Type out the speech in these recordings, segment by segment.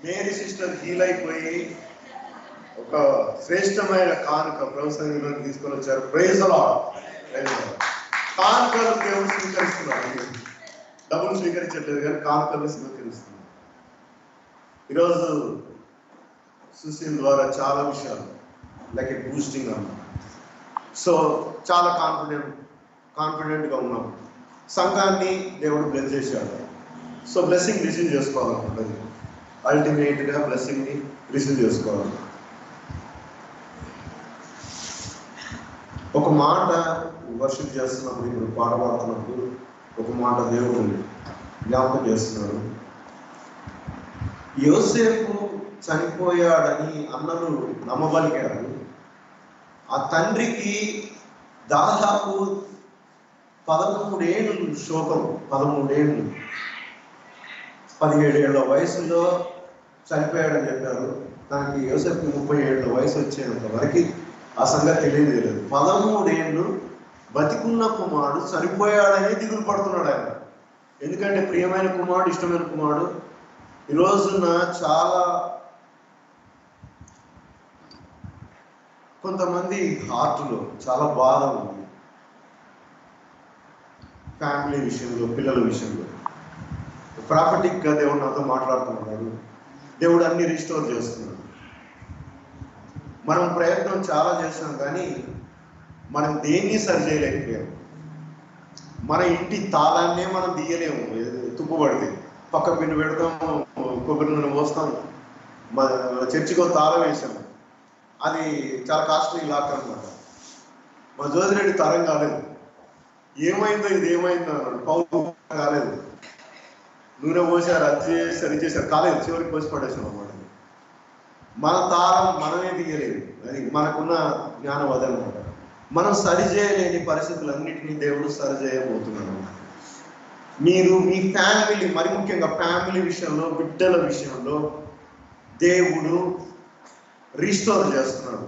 Mary sister heal అయిపోయి ఒక శ్రేష్టమైన కానుక ప్రభుత్వంలో తీసుకొని వచ్చారు. Praise the Lord. కానుకలు దేవుడు స్వీకరిస్తున్నారు. డబ్బులు స్వీకరించట్లేదు కానీ కానుకలు స్వీకరిస్తున్నారు. ఈరోజు సుశీల్ ద్వారా చాలా విషయాలు లైక్ ఏ బూస్టింగ్ అన్నమాట. సో చాలా కాన్ఫిడెంట్గా ఉన్నాం. సంఘాన్ని దేవుడు బ్లెస్ చేశాడు. సో బ్లెస్సింగ్ రిసీవ్ చేసుకోవాలనుకుంటుంది. అల్టిమేట్గా బ్లెస్సింగ్ని రిసీవ్ చేసుకోవాలి. ఒక మాట వర్షిప్ చేస్తున్నప్పుడు, ఇప్పుడు పాట పాడుతున్నప్పుడు ఒక మాట దేవుడు జ్ఞాపకం చేస్తున్నాడు. యోసేపు చనిపోయాడని అన్నలు నమ్మబలికారు. ఆ తండ్రికి దాదాపు 13 ఏళ్ళు శోకం. 13 ఏళ్ళు, 17 ఏళ్ల వయసులో చనిపోయాడని చెప్పారు. దానికి యోసేపుకి 30 ఏళ్ళ వయసు వచ్చేంత వరకు ఆ సంగతి తెలియదు. 13 ఏళ్ళు బతికున్న కుమారుడు చనిపోయాడని దిగులు పడుతున్నాడు ఆయన. ఎందుకంటే ప్రియమైన కుమారుడు, ఇష్టమైన కుమారుడు. ఈ రోజున చాలా కొంతమంది హార్ట్లో చాలా బాధ ఉంది, ఫ్యామిలీ విషయంలో, పిల్లల విషయంలో. ప్రాపర్టీగా దేవుడు నాతో మాట్లాడుతున్నాడు. దేవుడు అన్ని రిస్టోర్ చేస్తున్నాడు. మనం ప్రయత్నం చాలా చేస్తాం కానీ మనం దేన్ని సరి చేయలేకపోయాం. మన ఇంటి తాళాన్నే మనం తీయలేము. తుప్పుపడితే పక్క పిన్ను పెడతాము, కొబ్బరి నూనె పోస్తాం. మన చర్చికి తాళం వేసాము. అది చాలా కాస్ట్లీ లాక్ అనమాట. మా జోజిరెడ్డి తరం కాలేదు. ఏమైందో ఇది ఏమైందో అన్నాడు. పౌరు కాలేదు, నూనె పోసారు, అది సరి చేశారు, కాలేదు, చివరికి పోసి పడేసాం అన్నమాట. మన తాళం మనమే తీయలేదు. అది మనకున్న జ్ఞానం అదనమాట. మనం సరి చేయలేని పరిస్థితులన్నింటినీ దేవుడు సరి చేయబోతున్నాడు. మీరు మీ ఫ్యామిలీ, మరి ముఖ్యంగా ఫ్యామిలీ విషయంలో, బిడ్డల విషయంలో దేవుడు రీస్టోర్ చేస్తున్నాడు.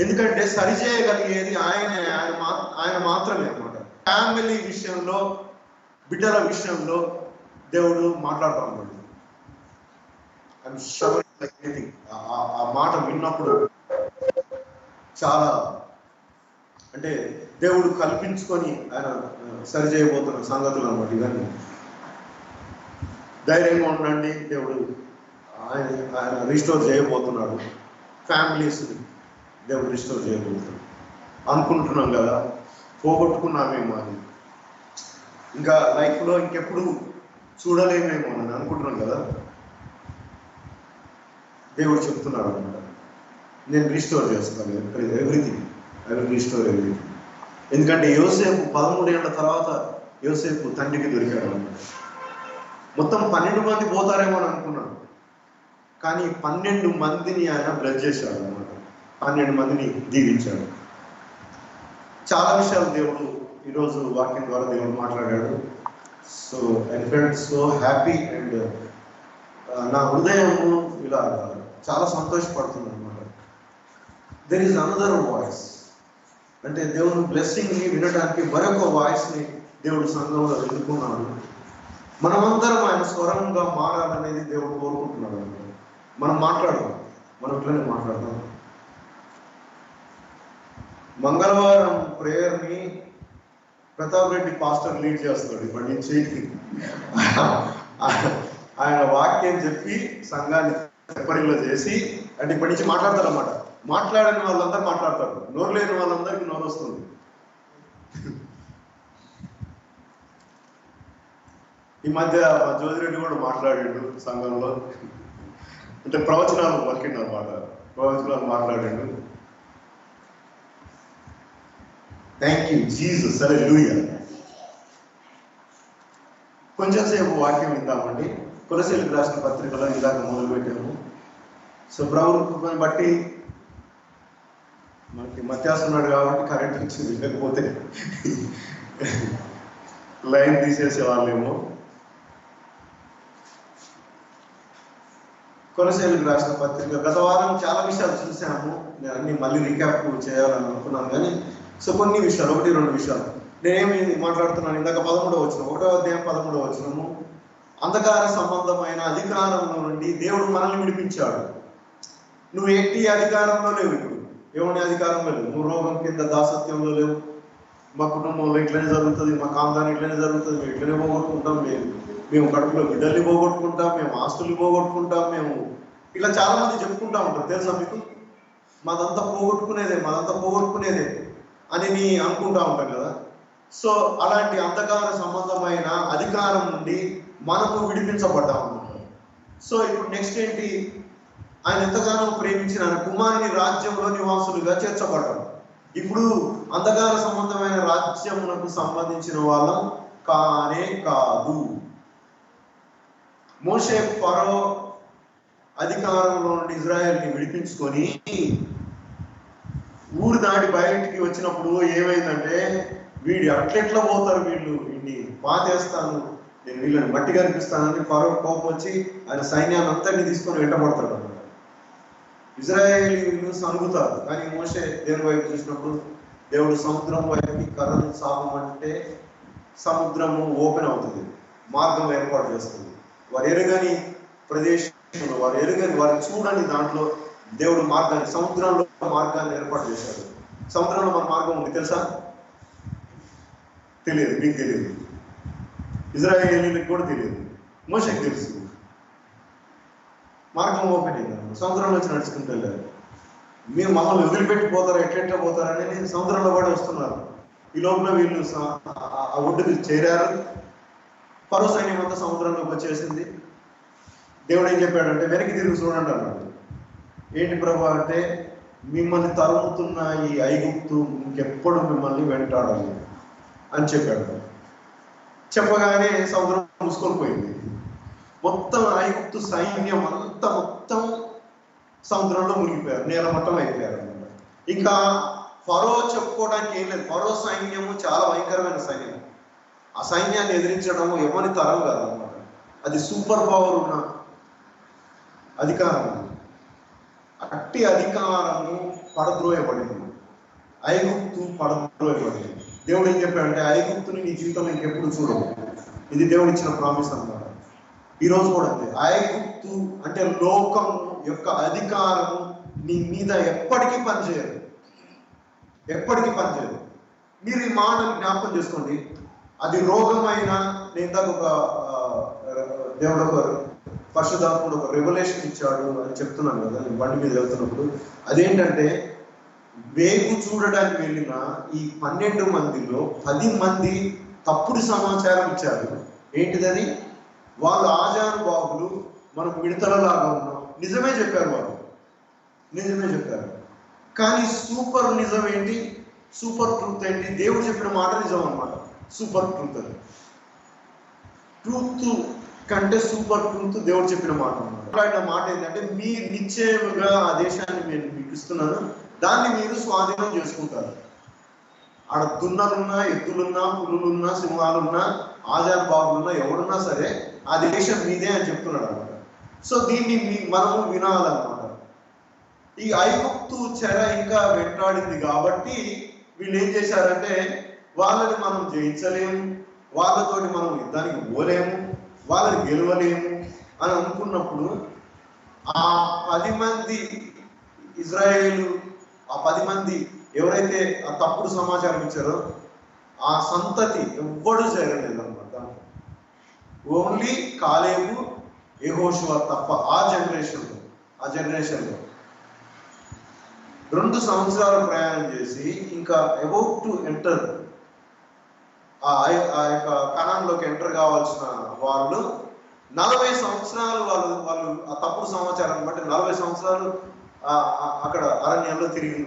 ఎందుకంటే సరి చేయగలిగేది ఆయన మాత్రమే అన్నమాట. ఫ్యామిలీ విషయంలో, బిడ్డల విషయంలో దేవుడు మాట్లాడుతూ ఉన్నాడు. ఆ మాట విన్నప్పుడు చాలా, అంటే దేవుడు కల్పించుకొని ఆయన సరి చేయబోతున్న సంగతులు అన్నమాట. ఇవన్నీ ధైర్యంగా ఉండండి. దేవుడు ఆయన రిస్టోర్ చేయబోతున్నాడు. ఫ్యామిలీస్ దేవుడు రిస్టోర్ చేయబోతున్నాడు. అనుకుంటున్నాం కదా, పోగొట్టుకున్నామేమో అని, ఇంకా లైఫ్లో ఇంకెప్పుడు చూడలేమేమో అని అనుకుంటున్నాం కదా. దేవుడు చెప్తున్నాడు అనమాట, నేను రిస్టోర్ చేస్తాను everything. I will restore everything. ఎందుకంటే యోసేపు 13 ఏళ్ల తర్వాత యోసేపు తండ్రికి దొరికాడు అనమాట. మొత్తం 12 మంది పోతారేమో అని అనుకున్నాడు, కానీ 12 మందిని ఆయన బ్లెస్ చేశాడు అనమాట. 12 మందిని దీవించాడు. చాలా విషయాలు దేవుడు ఈరోజు వాక్యం ద్వారా దేవుడు మాట్లాడాడు. So I felt so happy and నా హృదయము ఇలా చాలా సంతోషపడుతుంది అనమాట. There is another voice. అంటే దేవుని బ్లెస్సింగ్ని వినడానికి మరొక వాయిస్ని దేవుడు సంఘంలో ఎన్నుకున్నాడు. మనమందరం ఆయన స్వరంగా మారాలనేది దేవుడు కోరుకుంటున్నాడు అనమాట. మనం మాట్లాడదాం, మనం ఇట్లనే మాట్లాడదాం. మంగళవారం ప్రేయర్ని ప్రతాప్ రెడ్డి పాస్టర్ లీడ్ చేస్తాడు. ఇప్పటి నుంచి ఆయన వాక్యం చెప్పి సంఘాన్ని పరిలో చేసి, అంటే ఇప్పటి నుంచి మాట్లాడతారు అన్నమాట. మాట్లాడని వాళ్ళందరూ మాట్లాడతారు, నోరు లేని వాళ్ళందరికీ నోరు వస్తుంది. ఈ మధ్య మా జోజిరెడ్డి కూడా మాట్లాడాడు సంఘంలో. అంటే ప్రవచనాలు పలికిండు అన్నమాట. ప్రవచనాలు మాట్లాడాడు. థ్యాంక్ యూ జీసస్, హల్లెలూయా. కొంచెం సేపు వాక్యం విందామండి. కొలసీలకు రాసిన పత్రికలో ఇందాక మొదలుపెట్టాము. సో ప్రభుత్వం బట్టి మనకి మత్యాసం ఉన్నాడు కాబట్టి కరెంట్ వచ్చింది, లేకపోతే లైన్ తీసేసే వాళ్ళేమో. కొలస్సీయులకు రాసిన పత్రిక గత వారం చాలా విషయాలు చూసాము. నేను అన్ని మళ్ళీ రీక్యాప్ చేయాలని అనుకున్నాను కానీ కొన్ని విషయాలు, 1-2 విషయాలు నేనేమి మాట్లాడుతున్నాను. ఇందాక 11వ వచనం, 1వ అధ్యాయం 11వ వచనము, అంధకార సంబంధమైన అధికారంలో నుండి దేవుడు మనల్ని విడిపించాడు. నువ్వు ఎట్టి అధికారంలో లేవు, ఇప్పుడు ఏమని అధికారంలో లేవు. నువ్వు రోగం కింద దాసత్యంలో లేవు. మా కుటుంబంలో ఇట్లనే జరుగుతుంది, మా కాందాన్ని ఇట్లనే జరుగుతుంది, మేము ఇట్లనే పోగొట్టుకుంటాం, మేము కడుపులో బిడ్డల్ని పోగొట్టుకుంటాం, మేము ఆస్తుల్ని పోగొట్టుకుంటాం, మేము ఇలా చాలా మంది చెప్పుకుంటా ఉంటారు. తెలుసా మీకు? మాదంతా పోగొట్టుకునేదే అని అనుకుంటా ఉంటాం కదా. అలాంటి అంధకార సంబంధమైన అధికారం నుండి మనము విడిపించబడ్డా ఉంటాం. ఇప్పుడు నెక్స్ట్ ఏంటి? ఆయన ఎంతగానో ప్రేమించిన ఆయన కుమారుని రాజ్యంలో నివాసులుగా చేర్చబడ్డాం. ఇప్పుడు అంధకార సంబంధమైన రాజ్యమునకు సంబంధించిన వాళ్ళం కానే కాదు. మోషే ఫరో అధికారంలో నుండి ఇజ్రాయెల్ని విడిపించుకొని ఊరు దాటి బయటికి వచ్చినప్పుడు ఏమైందంటే, వీడు అట్లెట్లా పోతారు, వీడిని పాతేస్తాను, నేను వీళ్ళని మట్టి కనిపిస్తానని ఫరో కోపం వచ్చి ఆయన సైన్యాన్ని అంతటిని తీసుకొని వెంటబడతాడు అన్నమాట. ఇజ్రాయేలీలు సనుగుతారు. కానీ మోషే దేవుని వైపు చూసినప్పుడు దేవుడు సముద్రం వైపుకి కర్రను సాపమంటే సముద్రము ఓపెన్ అవుతుంది, మార్గం ఏర్పాటు చేస్తుంది. వారు ఎరుగని ప్రదేశంలో, వారు చూడని దాంట్లో దేవుడు మార్గాన్ని, సముద్రంలో మార్గాన్ని ఏర్పాటు చేశాడు. సముద్రంలో మన మార్గం ఉంది తెలుసా? తెలియదు, మీకు తెలియదు, ఇజ్రాయేలీలకు కూడా తెలియదు, మోషేకి తెలుసు. మార్గం ఓపెన్ అయింది, సముద్రంలో వచ్చి నడుచుకుంటూ వెళ్ళారు. మీరు మమ్మల్ని వదిలిపెట్టిపోతారా, ఎట్లెట్లా పోతారని సముద్రంలో కూడా వస్తున్నారు. ఈ లోపల వీళ్ళు ఆ ఒడ్డుకి చేరారు. ఫరో సైన్యం అంతా సముద్రంలోకి వచ్చేసింది. దేవుడు ఏం చెప్పాడంటే, వెనక్కి తిరిగి చూడండి అన్నాడు. ఏంటి ప్రభు అంటే, మిమ్మల్ని తరుముతున్న ఈ ఐగుప్తు ఇంకెప్పుడు మిమ్మల్ని వెంటాడాలి అని చెప్పాడు. చెప్పగానే సముద్రం మూసుకొని పోయింది. మొత్తం ఐగుప్తు సైన్యం అంతా మొత్తం సముద్రంలో మునిగిపోయారు, నేలమట్టం అయిపోయారు అనమాట. ఇంకా ఫరో చెప్పుకోవడానికి ఏం లేదు. ఫరో సైన్యము చాలా భయంకరమైన సైన్యం. ఆ సైన్యాన్ని ఎదిరించడం ఎవరి తరం కాదనమాట. అది సూపర్ పవర్ ఉన్న అధికారం. అట్టి అధికారము పడద్రోయబడింది, ఐగుప్తు పడద్రోయబడింది. దేవుడు ఏం చెప్పాడంటే, ఐగుప్తుని నీ జీవితంలో ఇంకెప్పుడు చూడవు. ఇది దేవుడు ఇచ్చిన ప్రామిస్ అన్నమాట. ఈరోజు కూడా అంతే. ఐగుప్తు అంటే లోకం యొక్క అధికారము నీ మీద ఎప్పటికీ పనిచేయదు, ఎప్పటికీ పనిచేయదు. మీరు ఈ మాటలు జ్ఞాపకం చేసుకోండి. అది రోగమైనా, నేను ఇందాక దేవుడు ఒక పరిశుద్ధాత్ముడు ఒక రెవల్యూషన్ ఇచ్చాడు అని చెప్తున్నాను కదా, నేను బండి మీద వెళ్తున్నప్పుడు. అదేంటంటే, వేగు చూడడానికి వెళ్ళిన ఈ 12 మందిలో 10 మంది తప్పుడు సమాచారం ఇచ్చారు. ఏంటిదని? వాళ్ళు ఆజానుబాహులు, మనకు విడతలలాగా ఉన్నాం, నిజమే చెప్పారు వాళ్ళు, నిజమే చెప్పారు. కానీ సూపర్ నిజం ఏంటి? సూపర్ ట్రూత్ ఏంటి? దేవుడు చెప్పిన మాట నిజం అన్నమాట. సూపర్ ట్రూత్ అని, ట్రూత్ కంటే సూపర్ ట్రూత్ దేవుడు చెప్పిన మాట అన్నమాట. ఆయన మాట ఏంటంటే, మీ నిశ్చయముగా ఆ దేశాన్ని నేను మీకు ఇస్తున్నాను, దాన్ని మీరు స్వాధీనం చేసుకుంటారు. ఆడ దున్నలున్నా, ఎద్దులున్నా, పులులున్నా, సింహాలున్నా, ఆజాన్ బాబులున్నా, ఎవడున్నా సరే ఆ దేశం మీదే అని చెప్తున్నాడు అనమాట. దీన్ని మనము వినాలన్నమాట. ఈ ఐగుప్తు చెర ఇంకా వెంటాడింది కాబట్టి వీళ్ళు ఏం చేశారంటే, వాళ్ళని మనం జయించలేము, వాళ్ళతోటి మనం యుద్ధానికి పోలేము, వాళ్ళని గెలవలేము అని అనుకున్నప్పుడు ఆ 10 మంది ఇజ్రాయేలు, ఆ 10 మంది ఎవరైతే ఆ తప్పుడు సమాచారం ఇచ్చారో ఆ సంతతి ఎవ్వడూ చేరలేదు అన్నమాట. ఓన్లీ కాలేబు, యెహోషువ తప్ప ఆ జనరేషన్లో 2 సంవత్సరాలు ప్రయాణం చేసి ఇంకా అబౌట్ టు ఎంటర్ ఆ యొక్క కణంలోకి ఎంటర్ కావాల్సిన వాళ్ళు 40 సంవత్సరాలు వాళ్ళు ఆ తప్పుడు సమాచారాన్ని బట్టి 40 సంవత్సరాలు అక్కడ అరణ్యంలో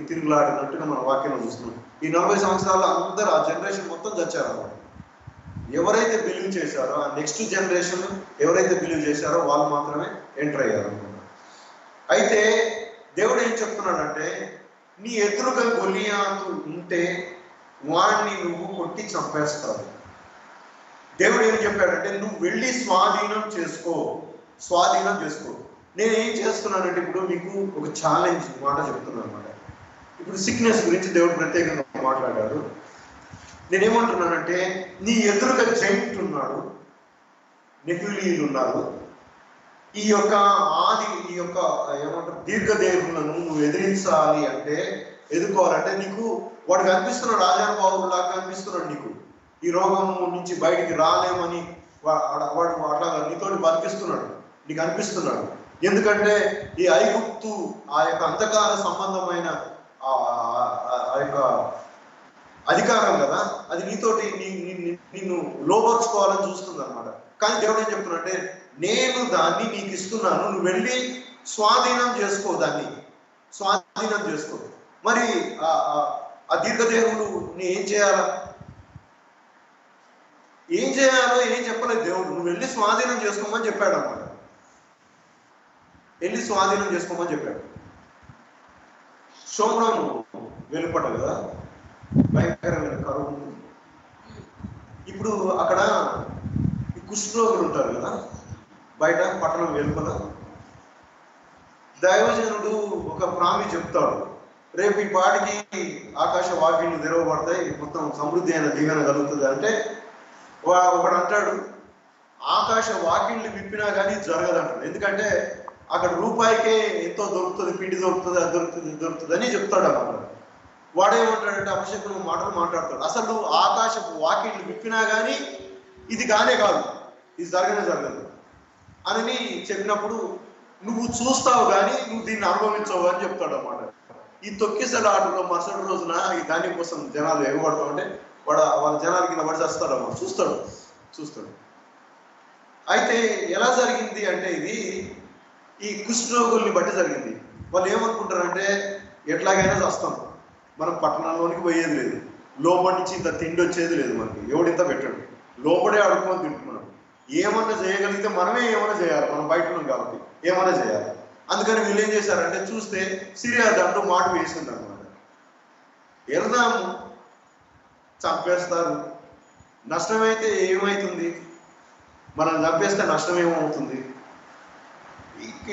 తిరుగులాడినట్టుగా మన వాక్యంలో చూస్తున్నాం. ఈ 40 సంవత్సరాలు అందరూ ఆ జనరేషన్ మొత్తం చచ్చారు అన్నమాట. ఎవరైతే బిలీవ్ చేశారో, ఆ నెక్స్ట్ జనరేషన్ ఎవరైతే బిలీవ్ చేశారో వాళ్ళు మాత్రమే ఎంటర్ అయ్యారు అన్నమాట. అయితే దేవుడు ఏం చెప్తున్నాడంటే, నీ ఎదురుగా గొలియాతు ఉంటే వాడిని నువ్వు కొట్టి చంపేస్తావు. దేవుడు ఏం చెప్పాడంటే నువ్వు వెళ్ళి స్వాధీనం చేసుకో, స్వాధీనం చేసుకో. నేను ఏం చేస్తున్నానంటే ఇప్పుడు మీకు ఒక ఛాలెంజ్ మాట చెప్తున్నాను అనమాట. ఇప్పుడు సిక్నెస్ గురించి దేవుడు ప్రత్యేకంగా మాట్లాడాడు. నేనేమంటున్నానంటే నీ ఎదురుగా జైంట్ ఉన్నాడు, నెఫిలీలు ఉన్నారు. ఈ యొక్క ఏమంటారు దీర్ఘదేవులను నువ్వు ఎదిరించాలి అంటే, ఎదుర్కోవాలంటే నీకు వాడు కనిపిస్తున్నాడు, రాజానుభావులాగా కనిపిస్తున్నాడు. నీకు ఈ రోగం నుంచి బయటికి రాలేమని వాడు అట్లా నీతోటి బతికిస్తున్నాడు, నీకు అనిపిస్తున్నాడు. ఎందుకంటే ఈ ఐగుప్తు ఆ యొక్క అంధకార సంబంధమైన ఆ యొక్క అధికారం కదా, అది నీతోటి నిన్ను లోపరుచుకోవాలని చూస్తుంది అనమాట. కానీ దేవుడు ఏం చెప్తున్నాడంటే నేను దాన్ని నీకు ఇస్తున్నాను, నువ్వు వెళ్ళి స్వాధీనం చేసుకో, దాన్ని స్వాధీనం చేసుకో. మరి ఆ దీర్ఘదేవుడు నీ ఏం చేయాలో ఏం చెప్పలేదు దేవుడు. నువ్వు వెళ్ళి స్వాధీనం చేసుకోమని చెప్పాడు అన్నమాట. వెళ్ళి స్వాధీనం చేసుకోమని చెప్పాడు. సోమరాను వెలుపట కదా భయంకరమైన కరువు. ఇప్పుడు అక్కడ ఈ కుష్ఠరోగులు ఉంటారు కదా బయట పట్టణం వెలుపల. దైవజనుడు ఒక ప్రామి చెప్తాడు, రేపు ఈ పాటికి ఆకాశ వాకిళ్ళు తెరవబడతాయి, మొత్తం సమృద్ధి అయిన దీవెన కలుగుతుంది అంటే ఒకడు అంటాడు ఆకాశ వాకిళ్ళు విప్పినా కానీ జరగదంటాడు. ఎందుకంటే అక్కడ రూపాయికే ఎంతో దొరుకుతుంది, పిండి దొరుకుతుంది, అది దొరుకుతుంది, ఇది దొరుకుతుంది అని చెప్తాడు అన్నమాట. వాడేమంటాడంటే అపశకునం మాటలు మాట్లాడతాడు. అసలు ఆకాశపు వాకిళ్ళు విప్పినా కానీ ఇది కానే కాదు, ఇది జరగదు అని చెప్పినప్పుడు నువ్వు చూస్తావు కానీ నువ్వు దీన్ని అనుభవించవు అని చెప్తాడు అన్నమాట. ఈ తొక్కిసల ఆటలో మరుసటి రోజున ఈ ధాన్యం కోసం జనాలు ఎగబడతావు అంటే వాళ్ళ జనాల కింద పడి చేస్తాడు అన్నమాట. చూస్తాడు. అయితే ఎలా జరిగింది అంటే ఇది ఈ కుష్ఠరోగుల్ని బట్టి జరిగింది. వాళ్ళు ఏమనుకుంటారంటే ఎట్లాగైనా చేస్తాం, మనం పట్టణంలోనికి పోయేది లేదు, లోపల నుంచి ఇంత తిండి వచ్చేది లేదు, మనకి ఎవడింత పెట్టాడు, లోపడే అడుక్కొని తింటున్నాడు. ఏమన్నా చేయగలిగితే మనమే ఏమైనా చేయాలి, మనం బయట ఉన్నాం కాబట్టి ఏమైనా చేయాలి. అందుకని వీళ్ళు ఏం చేశారంటే చూస్తే సిరియా దాంట్లో మాట వేసింది అనమాట. వెళ్దాము, చంపేస్తారు, నష్టమైతే ఏమవుతుంది, మనం చంపేస్తే నష్టం ఏమవుతుంది,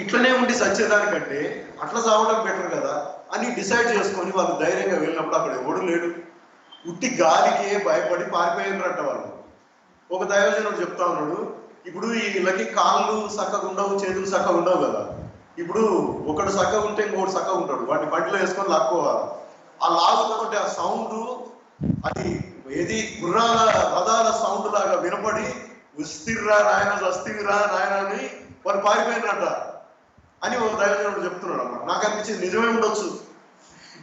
ఇట్లనే ఉండి సచ్చేదానికంటే అట్లా చావడం బెటర్ కదా అని డిసైడ్ చేసుకొని వాళ్ళు ధైర్యంగా వెళ్ళినప్పుడు అక్కడ ఎవడు లేడు, ఉట్టి గాలికే భయపడి పారిపోయినట్ట వాళ్ళు. ఒక దైవజనుడు చెప్తా ఉన్నాడు, ఇప్పుడు వీళ్ళకి కాళ్ళు చక్కగా ఉండవు, చేతులు చక్కగా ఉండవు కదా, ఇప్పుడు ఒకడు చక్కగా ఉంటే ఇంకొకటి చక్కగా ఉంటాడు, వాటిని బండిలో వేసుకొని లాక్కోవాలి. ఆ లాగుతుంటే ఆ సౌండ్ అది ఏది గుర్రాల రథాల సౌండ్ లాగా వినపడి వస్తిరా నాయన వస్తిరా నాయన అని వాళ్ళు పారిపోయినట్ట అని ఒక దైవజనుడు చెప్తున్నాడు అన్నమాట. నాకు అనిపించింది నిజమే ఉండొచ్చు.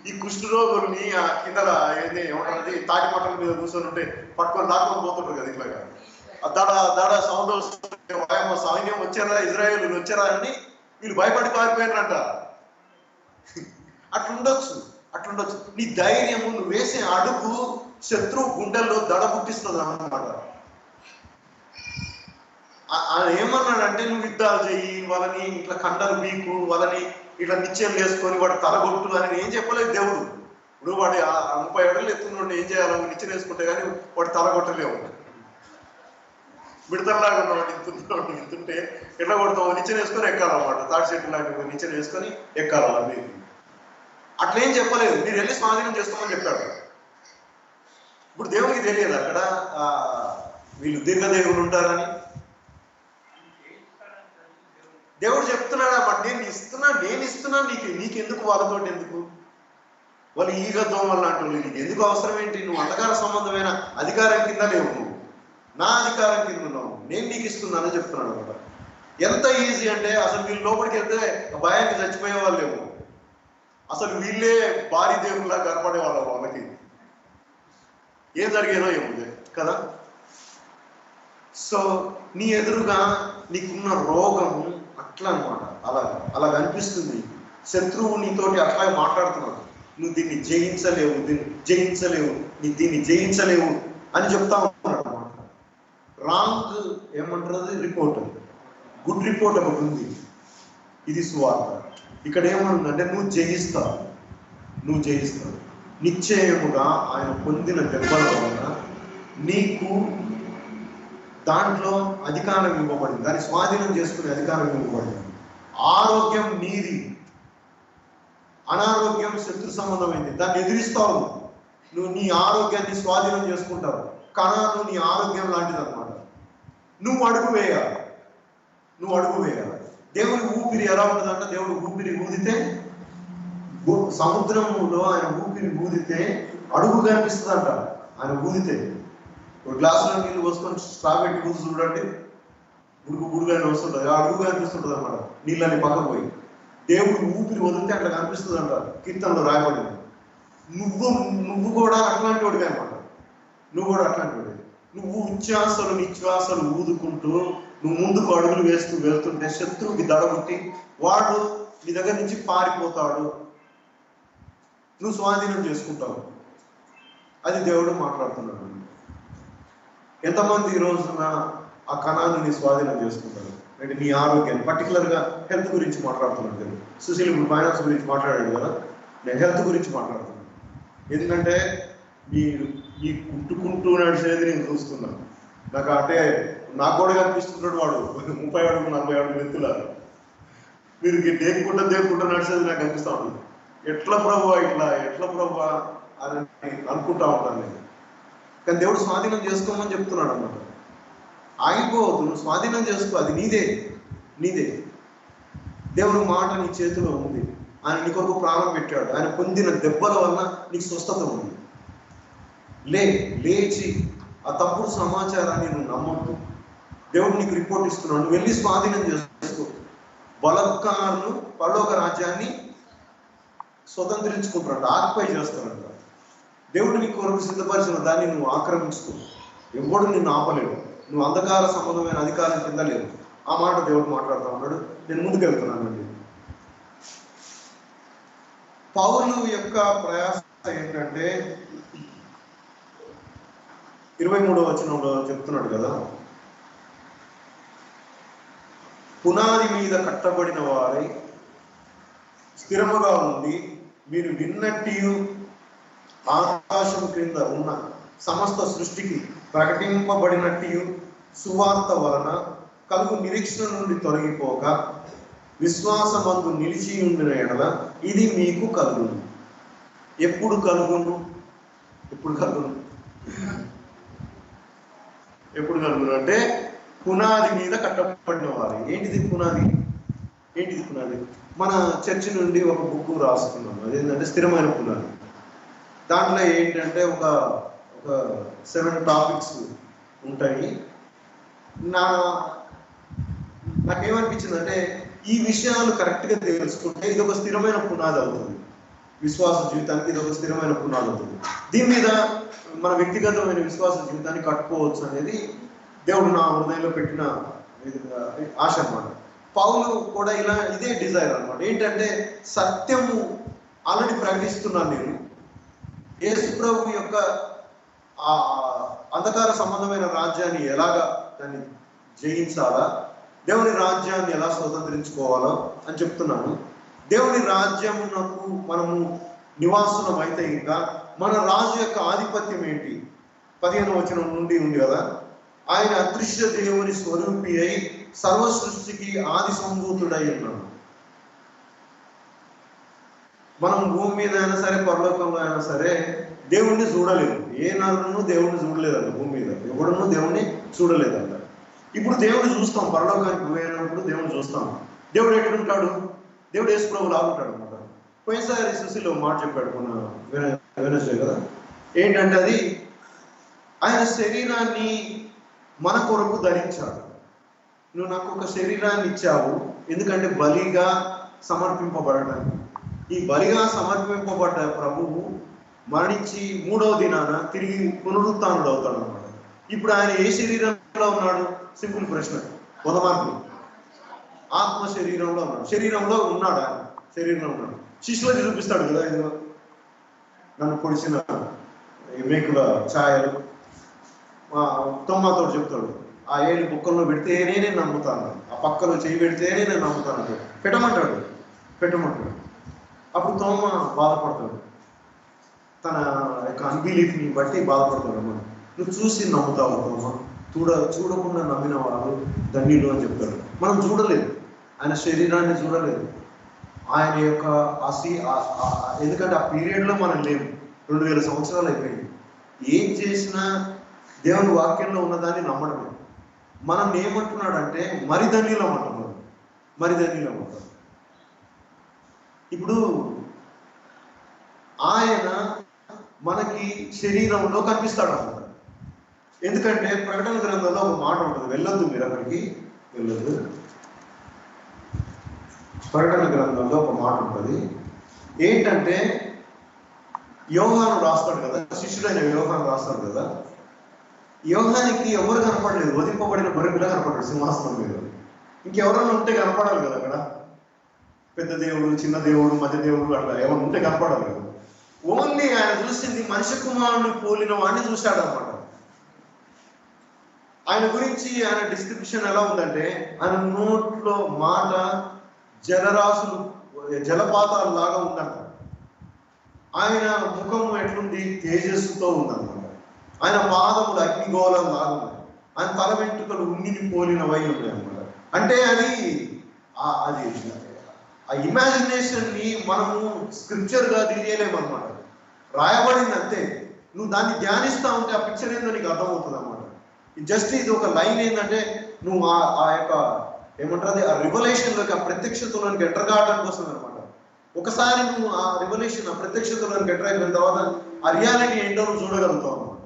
ఈ కుష్ఠరోగుల్ని ఆ కింద ఏమంటారు తాటి మట్టల మీద కూర్చొని ఉంటే పట్టుకొని దాటుకొని పోతుంటారు కదా, ఇట్లాగా దడ సౌండ్ వస్తుంది, సైన్యం వచ్చారా, ఇజ్రాయేల్ వచ్చారా అని వీళ్ళు భయపడి పారిపోయినట్ట. అట్లుండొచ్చు. నీ ధైర్యము, నువ్వు వేసే అడుగు శత్రువు గుండెల్లో దడ పుట్టిస్తుంది అన్నమాట. ఏమన్నాడంటే నువ్వు యుద్ధాలు చెయ్యి, వాళ్ళని ఇట్లా కండలు బీకు, వాళ్ళని ఇట్లా నిశ్చయం చేసుకొని వాడు తలగొట్టు అని ఏం చెప్పలేదు దేవుడు. ఇప్పుడు వాడు 30 అడుగులు ఎత్తున్నోడు ఏం చేయాలి, నిచ్చెన వేసుకుంటే కానీ వాడు తలగొట్టలేవు. విడతలాగా ఉన్నవాడు ఇంతుంటే ఎట్లా కొడతావు, నిచ్చెన వేసుకొని ఎక్కాలన్నమాట. తాటి చెట్టు లాంటి నిచ్చెన వేసుకొని ఎక్కాలి. అట్లేం చెప్పలేదు, మీరు వెళ్ళి స్వాధీనం చేసుకోమని చెప్పాడు. ఇప్పుడు దేవునికి తెలియదు అక్కడ వీళ్ళు దీర్ఘదేవులు ఉంటారని. దేవుడు చెప్తున్నాడు అన్నమాట, నేను ఇస్తున్నా నీకెందుకు వాళ్ళతో ఎందుకు, వాళ్ళు ఈగ దోమలు లాంటి వాళ్ళు, నీకు ఎందుకు అవసరం ఏంటి, నువ్వు అంధకార సంబంధమైన అధికారం కింద లేవు, నువ్వు నా అధికారం కింద ఉన్నావు, నేను నీకు ఇస్తున్నానని చెప్తున్నాడు అనమాట. ఎంత ఈజీ అంటే అసలు వీళ్ళు లోపలికి వెళ్తే భయానికి చచ్చిపోయే వాళ్ళు లేవు, అసలు వీళ్ళే భారీ దేవుళ్ళ కనపడే వాళ్ళకి ఏం జరిగేదో ఏముంది కదా. సో నీ ఎదురుగా నీకున్న రోగము అట్లా అనమాట, అలా అనిపిస్తుంది. శత్రువు నీతోటి అట్లాగే మాట్లాడుతున్నాడు, నువ్వు దీన్ని జయించలేవు దీన్ని జయించలేవు అని చెప్తా ఉన్నాడు అనమాట. రాంగ్ ఏమంటారు రిపోర్ట్, గుడ్ రిపోర్ట్ ఒకటి ఉంది, ఇది సువార్త. ఇక్కడ ఏమనుందంటే నువ్వు జయిస్తావు నిశ్చయముగా ఆయన పొందిన దెబ్బల వలన నీకు దాంట్లో అధికారం ఇవ్వబడింది, దాన్ని స్వాధీనం చేసుకునే అధికారం ఇవ్వబడింది. ఆరోగ్యం నీది, అనారోగ్యం శత్రు సంబంధమైంది, దాన్ని ఎదిరిస్తావు నువ్వు. నీ ఆరోగ్యాన్ని స్వాధీనం చేసుకుంటావు. కణాలు నీ ఆరోగ్యం లాంటిది అనమాట. నువ్వు అడుగు వేయాలి, నువ్వు అడుగు వేయాలి. దేవుడి ఊపిరి ఎలా ఉంటుందంట, దేవుడు ఊపిరి ఊదితే, సముద్రంలో ఆయన ఊపిరి ఊదితే అడుగు కనిపిస్తుందంట. ఆయన ఊదితే ఒక గ్లాసులో నీళ్ళు పోసుకొని స్ట్రా పెట్టి ఊసి చూడండి, బుడుగు బుడుగానే వస్తుంటుంది, ఆ అడుగు కనిపిస్తుంటుంది అనమాట. నీళ్ళని పక్కకు పోయి దేవుడు ఊపిరి వదిలితే అట్లా కనిపిస్తుంది అంట. కీర్తనలో రాయబడింది. నువ్వు కూడా అట్లాంటి వాడిగా అనమాట. నువ్వు కూడా అట్లాంటి వాడి. నువ్వు ఉచ్ఛ్వాసలు నిశ్వాసలు ఊదుకుంటూ నువ్వు ముందుకు అడుగులు వేస్తూ వెళ్తుంటే శత్రువుకి దడగొట్టి వాడు నీ దగ్గర నుంచి పారిపోతాడు, నువ్వు స్వాధీనం చేసుకుంటావు. అది దేవుడు మాట్లాడుతున్నాడు. ఎంతమంది ఈ రోజున ఆ కణాన్ని స్వాధీనం చేసుకుంటారు అంటే నీ ఆరోగ్యాన్ని, పర్టికులర్గా హెల్త్ గురించి మాట్లాడుతున్నాడు. సుశీల్ ఇప్పుడు ఫైనాన్స్ గురించి మాట్లాడాడు కదా, నేను హెల్త్ గురించి మాట్లాడుతున్నాను. ఎందుకంటే ఈ కుట్టుకుంటూ నడిచేది నేను చూస్తున్నాను. నాకు అంటే నాకు కూడా కనిపిస్తున్నాడు వాడు 30 అడుగులు 40 అడుగులు ఎత్తుల మీరు దేక్కుంటా నడిచేది నాకు కనిపిస్తా ఉంటుంది. ఎట్లా ప్రభు అని అనుకుంటా ఉంటాను నేను. కానీ దేవుడు స్వాధీనం చేసుకోమని చెప్తున్నాడు అన్నమాట. ఆగిపోవద్దు, నువ్వు స్వాధీనం చేసుకో, అది నీదే. దేవుడు మాట నీ చేతిలో ఉంది. ఆయన నీ కొరకు ప్రాణం పెట్టాడు. ఆయన పొందిన దెబ్బల వల్ల నీకు స్వస్థత ఉంది. లేచి ఆ తప్పుడు సమాచారాన్ని నువ్వు నమ్మొద్దు. దేవుడు నీకు రిపోర్ట్ ఇస్తున్నాడు, నువ్వు వెళ్ళి స్వాధీనం చేసుకో. బలత్కారులు పరలోక రాజ్యాన్ని స్వతంత్రించుకుంటున్నాడు, ఆక్యుపై చేస్తున్నాడు. దేవుడు నీ కొరకు సిద్ధపరిచిన దాన్ని నువ్వు ఆక్రమించుకో. ఎవడు నిన్ను ఆపలేడు. నువ్వు అంధకార సంబంధమైన అధికారం కింద లేదు. ఆ మాట దేవుడు మాట్లాడుతూ ఉన్నాడు. నేను ముందుకు వెళ్తున్నానండి. పౌలు యొక్క ప్రయాస ఏంటంటే 23వ వచనంలో చెప్తున్నాడు కదా, పునాది మీద కట్టబడిన వారై స్థిరముగా ఉంది, మీరు విన్నట్టు ఆకాశం క్రింద ఉన్న సమస్త సృష్టికి ప్రకటింపబడినట్టు సువార్త వలన కలుగు నిరీక్షణ నుండి తొలగిపోక విశ్వాసమందు నిలిచి ఉండిన ఎడల ఇది మీకు కలుగును. ఎప్పుడు కలుగును అంటే పునాది మీద కట్టబడిన వారు. ఏంటిది పునాది? మన చర్చి నుండి ఒక బుక్ రాసుకున్నాం, అదేంటంటే స్థిరమైన పునాది. దాంట్లో ఏంటంటే ఒక 7 టాపిక్స్ ఉంటాయి. నాకేమనిపించింది అంటే ఈ విషయాలు కరెక్ట్గా తెలుసుకుంటే ఇది ఒక స్థిరమైన పునాది అవుతుంది. విశ్వాస జీవితానికి ఇది ఒక స్థిరమైన పునాది అవుతుంది. దీని మీద మన వ్యక్తిగతమైన విశ్వాస జీవితాన్ని కట్టుకోవచ్చు అనేది దేవుడు నా హృదయంలో పెట్టిన ఆశ అన్నమాట. పౌలు కూడా ఇదే డిజైర్ అనమాట. ఏంటంటే సత్యము ఆల్రెడీ ప్రకటిస్తున్నాను నేను. యేసు ప్రభు యొక్క ఆ అంధకార సంబంధమైన రాజ్యాన్ని ఎలాగా దాన్ని జయించాలా, దేవుని రాజ్యాన్ని ఎలా స్వతంత్రించుకోవాలో అని చెప్తున్నాను. దేవుని రాజ్యమునకు మనము నివాసులం అయితే ఇంకా మన రాజు యొక్క ఆధిపత్యం ఏంటి? 15వ వచనం నుండి ఉంది కదా, ఆయన అదృశ్య దేవుని స్వరూపి అయి సర్వ సృష్టికి ఆది సంభూతుడై ఉన్నాడు. మనం భూమి మీద అయినా సరే పరలోకంలో అయినా సరే దేవుణ్ణి చూడలేదు. ఏ నరును దేవుణ్ణి చూడలేదంట. భూమి మీద ఎవడును దేవుణ్ణి చూడలేదంట. ఇప్పుడు దేవుడిని చూస్తాం, పరలోకానికి పోయినప్పుడు దేవుడిని చూస్తాం. దేవుడు ఎక్కడుంటాడు? దేవుడు యేసు ప్రభువు లాగుంటాడు అనమాట. పోయినసారి సుశీలో మాట చెప్పాడు మన వెనస్డే కదా, ఏంటంటే అది ఆయన శరీరాన్ని మన కొరకు ధరించాడు. నువ్వు నాకు ఒక శరీరాన్ని ఇచ్చావు, ఎందుకంటే బలిగా సమర్పింపబడటానికి. ఈ బలిగా సమర్పింపబడ్డ ప్రభువు మరణించి 3వ దినాన తిరిగి పునరుత్థానుడు అవుతాడు అన్నమాట. ఇప్పుడు ఆయన ఏ శరీరంలో ఉన్నాడు? సింపుల్ ప్రశ్న, 100 మార్కులు. ఆత్మ శరీరంలో ఉన్నాడు. శరీరంలో ఉన్నాడు. ఆయన శరీరంలో ఉన్నాడు. శిష్యులకి చూపిస్తాడు కదా, ఇదిగో నన్ను పొడిచిన మేకుల ఛాయలు. తొమ్మతో చెప్తాడు, ఆ 7 బుక్కల్లో పెడితేనే నేను నమ్ముతాను, ఆ పక్కలో చేయి పెడితేనే నేను నమ్ముతాను. పెట్టమంటాడు. అప్పుడు తోమ బాధపడతాడు, తన యొక్క అన్బిలీఫ్ని బట్టి బాధపడతాడు అన్నమాట. నువ్వు చూసి నమ్ముతావు తోమ, చూడకుండా నమ్మిన వారు ధన్యులు అని చెప్తారు. మనం చూడలేదు, ఆయన శరీరాన్ని చూడలేదు, ఆయన యొక్క ఎందుకంటే ఆ పీరియడ్లో మనం లేము. 2000 సంవత్సరాలు అయిపోయింది. ఏం చేసినా దేవుని వాక్యంలో ఉన్నదాన్ని నమ్మడమే. మనం ఏమంటున్నాడంటే మరి ధన్యులం అంటున్నాడు, మరి ధన్యులం అంటారు. ఇప్పుడు ఆయన మనకి శరీరంలో కనిపిస్తాడు అన్నమాట. ఎందుకంటే ప్రకటన గ్రంథంలో ఒక మాట ఉంటుంది, వెళ్ళొద్దు మీరు అక్కడికి, వెళ్ళొద్దు. ప్రకటన గ్రంథంలో ఒక మాట ఉంటుంది, ఏంటంటే యోహాను రాస్తాడు కదా, శిష్యుడైన యోహాను రాస్తాడు కదా, యోహానికి ఎవరు కనపడలేదు, వధింపబడిన గొర్రెపిల్ల కనపడ్డాడు సింహాసనం మీద. ఇంకెవరైనా ఉంటే కనపడాలి కదా అక్కడ, పెద్ద దేవుడు, చిన్న దేవుడు, మధ్య దేవుడు అట్లా ఏమైనా ఉంటే కనపడాలి కదా. ఓన్లీ ఆయన చూసింది మనిషి కుమారుని పోలిన వాడిని చూశాడు అనమాట. ఆయన గురించి ఆయన డిస్క్రిప్షన్ ఎలా ఉందంటే, ఆయన నోట్లో మాట జలరాశులు, జలపాతాలు లాగా ఉందంట. ఆయన ముఖము ఎట్లుంది, తేజస్సుతో ఉందన్నమాట. ఆయన పాదములు అగ్నిగోళం లాగా ఉన్నాయి. ఆయన తల వెంట్రుకలు ఉన్నిని పోలినవై ఉన్నాయి అన్నమాట. అంటే అది ఆ ఇమాజినేషన్ ని మనము స్క్రిప్చర్ గా తీయలేమన్నమాట. రాయబడింది అంతే. నువ్వు దాన్ని ధ్యానిస్తా ఉంటే ఆ పిక్చర్ ఏందో నీకు అర్థమవుతుంది అన్నమాట. జస్ట్ ఇది ఒక లైన్ ఏంటంటే, నువ్వు ఆ యొక్క ఏమంటారు, ఆ రివల్యూషన్లోకి, ఆ ప్రత్యక్షతలోనికి ఎంటర్ కావడానికి వస్తుంది అనమాట. ఒకసారి నువ్వు ఆ రివల్యూషన్, ఆ ప్రత్యక్షతలోనికి ఎంటర్ అయిపోయిన తర్వాత ఆ రియాలిటీ ఏంటో నువ్వు చూడగలుగుతావు అన్నమాట.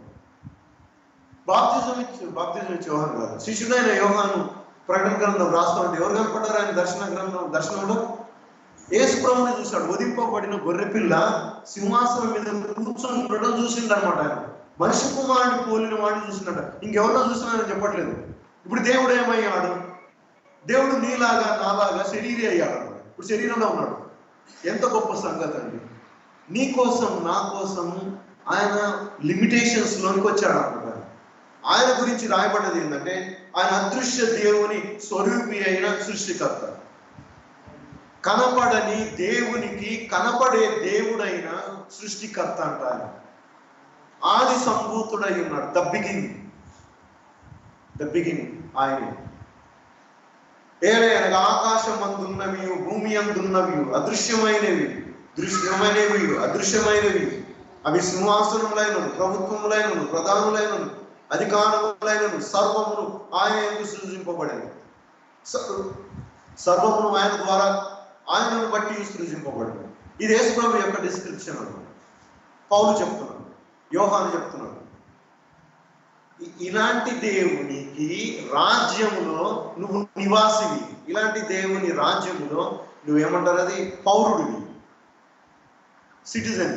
బాప్తిజం ఇచ్చి యోహాను కాదు, శిష్యుడైన యోహాను ప్రకటన గ్రంథం రాస్తూ ఉంటే ఎవరు కనపడ్డారు ఆయన దర్శనంలో? యేసు ప్రభువుని చూశాడు. వధింపబడిన గొర్రెపిల్ల సింహాసనం మీద కూర్చొని ఉండడం చూసిండు అనమాట. ఆయన మనిషి కుమారుని పోలిన వాడిని చూసినట్ట. ఇంకెవరినో చూసినాడని చెప్పట్లేదు. ఇప్పుడు దేవుడు ఏమయ్యాడు? దేవుడు నీలాగా నాలాగా శరీరీ అయ్యాడు అనమాట. ఇప్పుడు శరీరంలో ఉన్నాడు. ఎంత గొప్ప సంగతి అండి. నీ కోసం నా కోసం ఆయన లిమిటేషన్స్ లోనికి వచ్చాడు అనమాట. ఆయన గురించి రాయబడ్డది ఏంటంటే, ఆయన అదృశ్య దేవుని స్వరూపి అయిన సృష్టికర్త, కనపడని దేవునికి కనపడే దేవుడైన సృష్టికర్త అంట. ఆయన ఆది సంభూతుడై ఉన్నాడు. ద బిగినింగ్ ఆయన. ఏలైనగా ఆకాశం అందున్నవి, భూమి అందున్నవి, అదృశ్యమైనవి, అదృశ్యమైనవి, అవి సింహాసనములైనను, ప్రభుత్వములైనను, ప్రధానులైనను, అధికారములైనను, సర్వమును ఆయన ఎందుకు సృజింపబడింది. సర్వమును ఆయన ద్వారా, ఆయనను బట్టి సృజింపబడింది. ఇది యేసు ప్రభు యొక్క డిస్క్రిప్షన్ అన్నమాట. పౌలు చెప్తున్నాడు, యోహాను చెప్తున్నాడు. ఇలాంటి దేవునికి రాజ్యములో నువ్వు నివాసివి. ఇలాంటి దేవుని రాజ్యములో నువ్వేమంటారు, అది పౌరుడివి, సిటిజన్.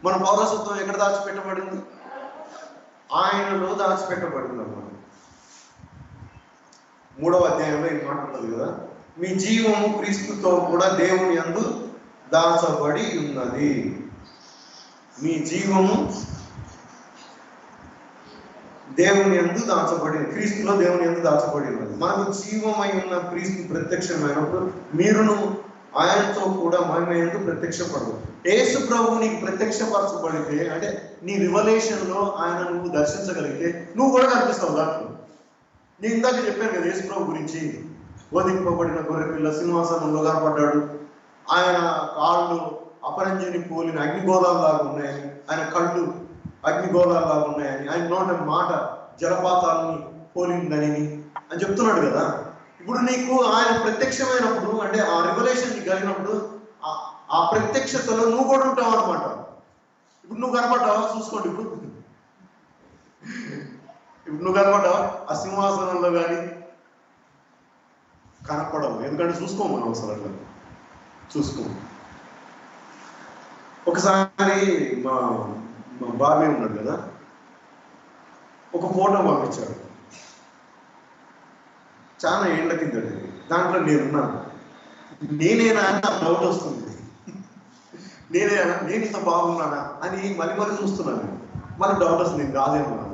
మన పౌరసత్వం ఎక్కడ దాచిపెట్టబడింది? ఆయనలో దాచిపెట్టబడింది అన్నమాట. 3వ అధ్యాయంలో ఈ మాట ఉంటుంది కదా, మీ జీవము క్రీస్తుతో కూడా దేవుని యందు దాచబడి ఉన్నది. మీ జీవము దేవుని యందు దాచబడి, క్రీస్తులో దేవుని యందు దాచబడి ఉన్నది. మనకు జీవమై ఉన్న క్రీస్తు ప్రత్యక్షమైనప్పుడు మీరును ఆయనతో కూడా మహిమ యందు ప్రత్యక్షపడదు. యేసు ప్రభువు నీకు ప్రత్యక్షపరచబడితే, అంటే నీ రివల్యూషన్ లో ఆయన నువ్వు దర్శించగలిగితే నువ్వు కూడా కనిపిస్తావు దాంట్లో. నేను ఇందాక చెప్పాను కదా యేసు ప్రభు గురించి, వధింపబడిన గొర్రెపిల్ల సింహాసనంలో కనపడ్డాడు. ఆయన కాళ్ళు అపరంజిని పోలిన అగ్నిగోళాల్లాగా ఉన్నాయని, ఆయన కళ్ళు అగ్నిగోళాల్లాగా ఉన్నాయని, ఆయన నోట మాట జలపాతాలని పోలిందని అని చెప్తున్నాడు కదా. ఇప్పుడు నీకు ఆయన ప్రత్యక్షమైనప్పుడు, అంటే ఆ రివల్యూషన్ నీకు కలిగినప్పుడు, ఆ ప్రత్యక్షతలో నువ్వు కూడా ఉంటావు అనమాట. ఇప్పుడు నువ్వు కనపడ్డావా? చూసుకోండి. ఇప్పుడు నువ్వు కనపడ్డావా? ఆ సింహాసనంలో కానీ కనపడవు. ఎందుకంటే చూసుకోము మనం అసలు, అట్లా చూసుకోము. ఒకసారి మా బాబీ ఉన్నాడు కదా, ఒక ఫోటో పంపించాడు, చాలా ఏళ్ల కిందటి. దాంట్లో నేనున్నాను. నేనేనా అని నాకు డౌట్ వస్తుంది. నేను ఇంత బాగున్నానా అని మళ్ళీ చూస్తున్నాను. మళ్ళీ డౌట్ వస్తుంది, నేను కాదేమన్నా.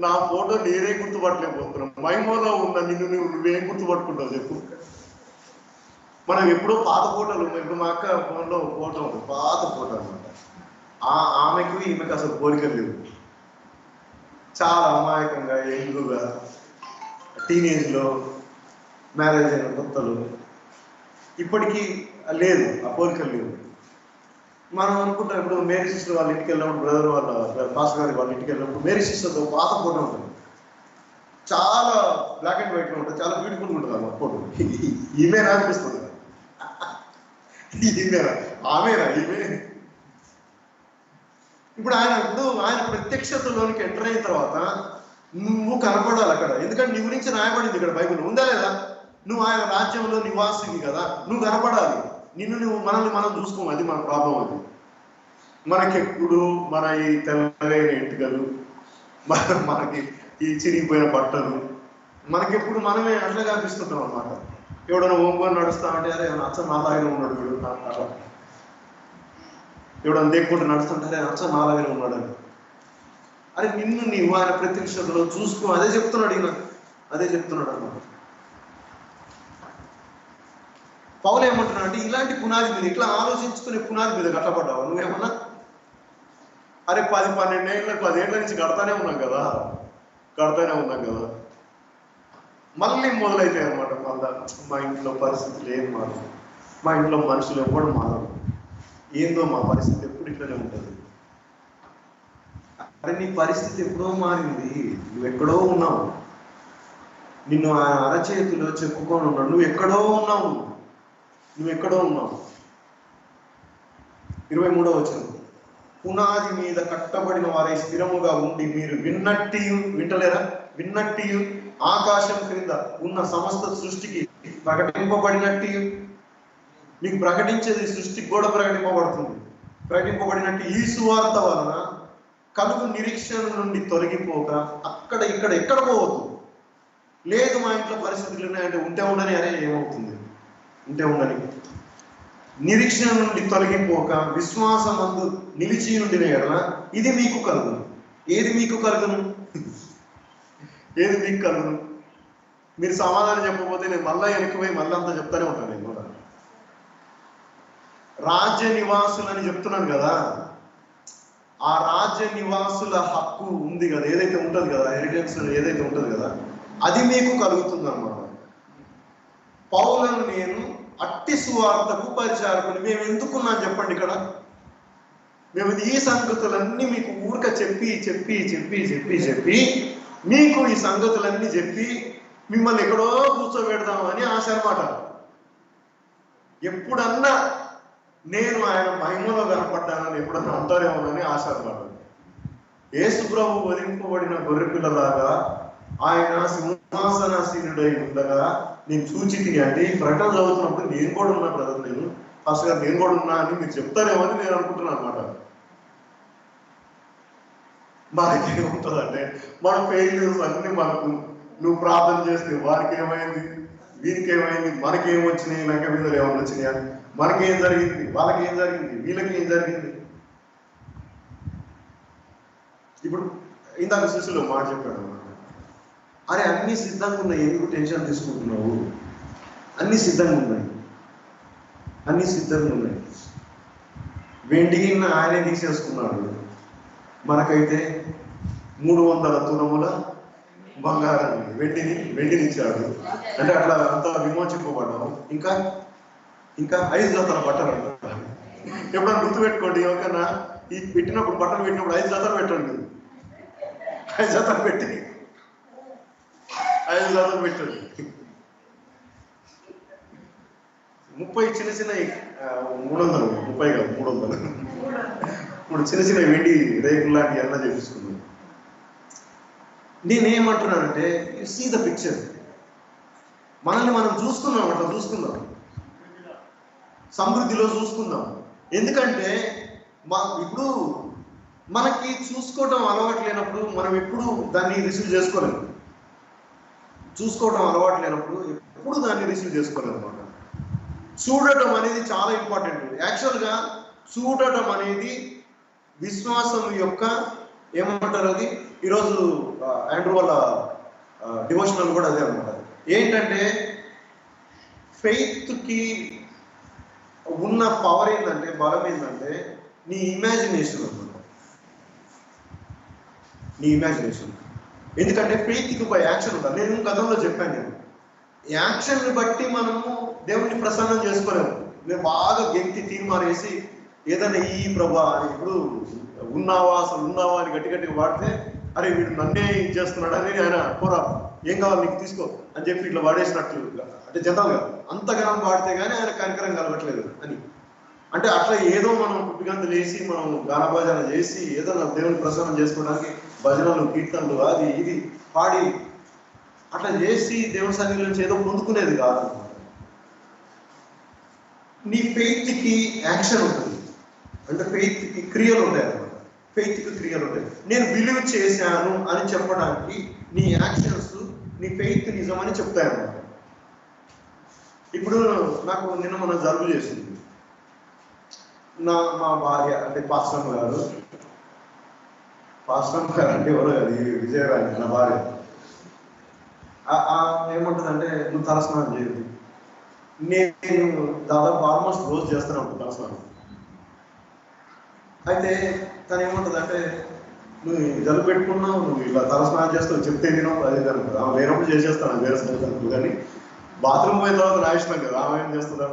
నా ఫోటో నేనే గుర్తుపట్టలేకపోతున్నాను. మహిమలో ఉన్న నిన్ను నువ్వేం గుర్తుపట్టుకుంటావు చెప్పు. మనం ఎప్పుడో పాత ఫోటోలు, ఇప్పుడు మా అక్క ఫోన్లో ఫోటో ఉంది, పాత ఫోటో అనమాట. ఆమెకి ఈమెకి అసలు పోలిక లేదు. చాలా అమాయకంగా యంగ్గా టీనేజ్లో మ్యారేజ్ అయిన కొత్తలు ఇప్పటికీ లేదు, ఆ పోలికలు లేవు. మనం అనుకుంటాం ఇప్పుడు మేరీ సిస్టర్ వాళ్ళ ఇంటికి వెళ్ళినప్పుడు, బ్రదర్ వాళ్ళ పాస్ గారి వాళ్ళ ఇంటికి వెళ్ళినప్పుడు మేరీ సిస్టర్తో పాత ఫోటో ఉంటుంది, చాలా బ్లాక్ అండ్ వైట్లో ఉంటుంది, చాలా బ్యూటిఫుల్గా ఉంటుంది అన్నమాట ఫోటో. ఈమెనా అనిపిస్తుంది, ఈమెనా ఆమెనా ఈమె. ఇప్పుడు ఆయన ప్రత్యక్షతలోనికి ఎంటర్ అయిన తర్వాత నువ్వు కనపడాలి అక్కడ, ఎందుకంటే నీ గురించి రాయబడింది ఇక్కడ బైబిల్, ఉందా లేదా? నువ్వు ఆయన రాజ్యంలో నివాసివి కదా, నువ్వు కనపడాలి. మనల్ని మనం చూసుకోము, అది మన ప్రాబ్లం. అది మనకెప్పుడు మన ఈ తెల్లరైన ఎంటుకలు, మనకి ఈ చిరిగిపోయిన బట్టలు, మనకెప్పుడు మనమే అట్లా కనిపిస్తుంటాం అన్నమాట. ఎవడైనా ఓంకొని నడుస్తామంటే అరే అచ్చ నాలాగానే ఉన్నాడు వీడు అట్లా, ఎవడన్నా దేక్కుంటూ నడుస్తుంటే అరే అచ్చ నాలాగానే ఉన్నాడు అని. అరే నీవు ఆయన ప్రత్యక్షతలో చూసుకో, అదే చెప్తున్నాడు అన్నమాట. పౌలు ఏమంటున్నా అంటే ఇలాంటి పునాది మీద, ఇట్లా ఆలోచించుకునే పునాది మీద కట్టబడ్డావు నువ్వేమన్నా? అరే 10 ఏళ్ళ నుంచి కడతానే ఉన్నాం కదా. మళ్ళీ మొదలైతాయి అనమాట. మళ్ళా మా ఇంట్లో పరిస్థితులు ఏం మారదు, మా ఇంట్లో మనుషులు ఎవ్వడు మారదు, ఏందో మా పరిస్థితి ఎప్పుడు ఇట్లనే ఉంటుంది. అరే నీ పరిస్థితి ఎప్పుడో మారింది, నువ్వు ఎక్కడో ఉన్నావు. నిన్ను ఆయన అరచేతిలో చెప్పుకొని ఉన్నాడు, నువ్వు ఎక్కడో ఉన్నావు. 23వ వచనం, పునాది మీద కట్టబడిన వారే స్థిరముగా ఉండి మీరు విన్నట్టు ఆకాశం క్రింద ఉన్న సమస్త సృష్టికి ప్రకటింపబడినట్టు, నీకు ప్రకటించేది సృష్టికి కూడా ప్రకటింపబడినట్టు ఈ సువార్త వలన కలుగు నిరీక్షణ నుండి తొలగిపోక అక్కడ ఇక్కడ ఎక్కడ పోవద్దు. లేదు మా ఇంట్లో పరిస్థితులు ఉన్నాయంటే ఉంటే ఉండని, అరే ఏమవుతుంది ఉంటే ఉండని. నిరీక్షణ నుండి తొలగిపోక విశ్వాసమందు నిలిచి ఉండిన ఎడల ఇది మీకు కలుగును. ఏది మీకు కలుగును? మీరు సమాధానం చెప్పకపోతే నేను మళ్ళా వెనక్కిపోయి మళ్ళీ అంతా చెప్తానే ఉంటాను. నేను కూడా రాజ్య నివాసులని చెప్తున్నాను కదా, ఆ రాజ్య నివాసుల హక్కు ఉంది కదా, ఏదైతే ఉంటుంది కదా, హెరిటెన్స్ ఏదైతే ఉంటుంది కదా, అది మీకు కలుగుతుంది అన్నమాట. పౌలను నేను అట్టి సువార్తకు పరిచారకుని. మేము ఎందుకున్నాం చెప్పండి ఇక్కడ? మేము ఈ సంగతులన్నీ మీకు ఊరిక చెప్పి మీకు ఈ సంగతులన్నీ చెప్పి మిమ్మల్ని ఎక్కడో కూర్చోబెడదామని ఆశ అన్నమాట. ఎప్పుడన్నా నేను ఆయన మహిమలో కనపడ్డానని ఎప్పుడన్నా అంటారేమోనని ఆశ అన్నమాట. యేసు ప్రభు వధింపబడిన గొర్రెపిల్లలాగా ఆయన సింహాసనాసీనుడై ఉండగా నేను చూచి తిని ప్రకటన చదువుతున్నప్పుడు నేను కూడా ఉన్నా బ్రదర్, ఫస్ట్ గారు నేను కూడా ఉన్నా అని మీరు చెప్తారేమో అని నేను అనుకుంటున్నాను అనమాట. మనకేముంటుందంటే మన ఫెయిల్యూర్స్ అన్ని మనకు, నువ్వు ప్రార్థన చేస్తే వారికి ఏమైంది, వీరికి ఏమైంది, మనకేం వచ్చినాయి, లంక మీద ఏమైనా వచ్చినాయా, మనకేం జరిగింది, వాళ్ళకి ఏం జరిగింది, వీళ్ళకి ఏం జరిగింది. ఇప్పుడు ఇందాక శిష్యులు మాట చెప్పాడు, అరే అన్ని సిద్ధంగా ఉన్నాయి, ఎందుకు టెన్షన్ తీసుకుంటున్నావు? అన్ని సిద్ధంగా ఉన్నాయి. వెండి గిన్నె ఆయనే తీసేసుకున్నాడు, మనకైతే 300 తులముల బంగారాన్ని వెండినిచ్చాడు. అంటే అట్లా అంతా విమోచింపబడ్డాము. ఇంకా 5 జతల బట్టలు అంటారు. ఎప్పుడన్నా గుర్తుపెట్టుకోండి, ఎవరికన్నా ఈ పెట్టినప్పుడు బట్టలు పెట్టినప్పుడు 5 జతలు పెట్టండి, 5 జతలు పెట్టి 5 జతలు పెట్టండి. 30 చిన్న 300, 30 కాదు 300. ఇప్పుడు చిన్న వెండి రేకులు లాంటి అన్న చేపించుకున్నాను. నేనేమంటున్నానంటే యు సీ ద పిక్చర్. మనల్ని మనం చూసుకుందాం, అట్లా చూసుకుందాం, సమృద్ధిలో చూసుకుందాం. ఎందుకంటే ఇప్పుడు మనకి చూసుకోవటం అలవాటు లేనప్పుడు మనం ఎప్పుడు దాన్ని రిసీవ్ చేసుకోలేము. చూసుకోవటం అలవాటు లేనప్పుడు ఎప్పుడు దాన్ని రిసీవ్ చేసుకోలేము అన్నమాట. చూడటం అనేది చాలా ఇంపార్టెంట్. యాక్చువల్గా చూడటం అనేది విశ్వాసం యొక్క ఏమంటారు, అది ఈరోజు ఆండ్రూ వాళ్ళ డివోషనల్ కూడా అదే అనమాట. ఏంటంటే ఫెయిత్కి ఉన్న పవర్ ఏంటంటే, బలం ఏంటంటే నీ ఇమాజినేషన్ అనమాట. నీ ఇమాజినేషన్ ఎందుకంటే ఫెయిత్కి ఒక యాక్షన్ ఉండాలి. నేను గతంలో చెప్పాను, నేను యాక్షన్ని బట్టి మనము దేవుడిని ప్రసన్నం చేసుకోలేము. నేను బాగా గెంతి తీర్మానేసి ఏదైనా ఈ ప్రభా ఇప్పుడు ఉన్నావా అసలు ఉన్నావా అని గట్టి గట్టిగా వాడితే అరే వీడు నన్నే చేస్తున్నాడు అని ఆయన పోరా ఏం కావాలి నీకు తీసుకో అని చెప్పి ఇట్లా వాడేసినట్లు అంటే జనరల్గా అంతగానం వాడితే కానీ ఆయన కనికరం కలగట్లేదు అని. అంటే అట్లా ఏదో మనం కుప్పిగంతులు వేసి మనం గానభజన చేసి ఏదో దేవుని ప్రసన్నం చేసుకోవడానికి భజనలు కీర్తనలు అది ఇది పాడి అట్లా చేసి దేవుని సన్నిధి నుంచి ఏదో పొందుకునేది కాదన్నమాట. నీ ఫెయిత్కి యాక్షన్ ఉంటుంది, అంటే ఫెయిత్కి క్రియలు ఉంటాయి అన్నమాట. ఫెయిత్కి క్రియలు ఉంటాయి. నేను బిలీవ్ చేశాను అని చెప్పడానికి నీ యాక్షన్స్ నీ ఫెయిత్ నిజమని చెప్తాయన్నమాట. ఇప్పుడు నాకు నిన్న మనం జరుగు చేసింది మా భార్య అంటే పాస్టమ్మ గారు అంటే ఎవరో అది విజయరాణి నా భార్య ఏమంటుందంటే నువ్వు తలస్నానం చేయదు. నేను దాదాపు ఆల్మోస్ట్ రోజు చేస్తూనే ఉంటాను తలస్నానం. అయితే తను ఏమంటుందంటే నువ్వు జలుబు పెట్టుకున్నావు, నువ్వు ఇలా తలస్నానం చేస్తావు చెప్తే తినవు అది అనుకుంటుంది. ఆమె వేరేప్పుడు చేసేస్తాను వేరే సంగతి, కానీ బాత్రూమ్ పోయిన తర్వాత నా ఇష్టం కదా ఆమె ఏం చేస్తుందా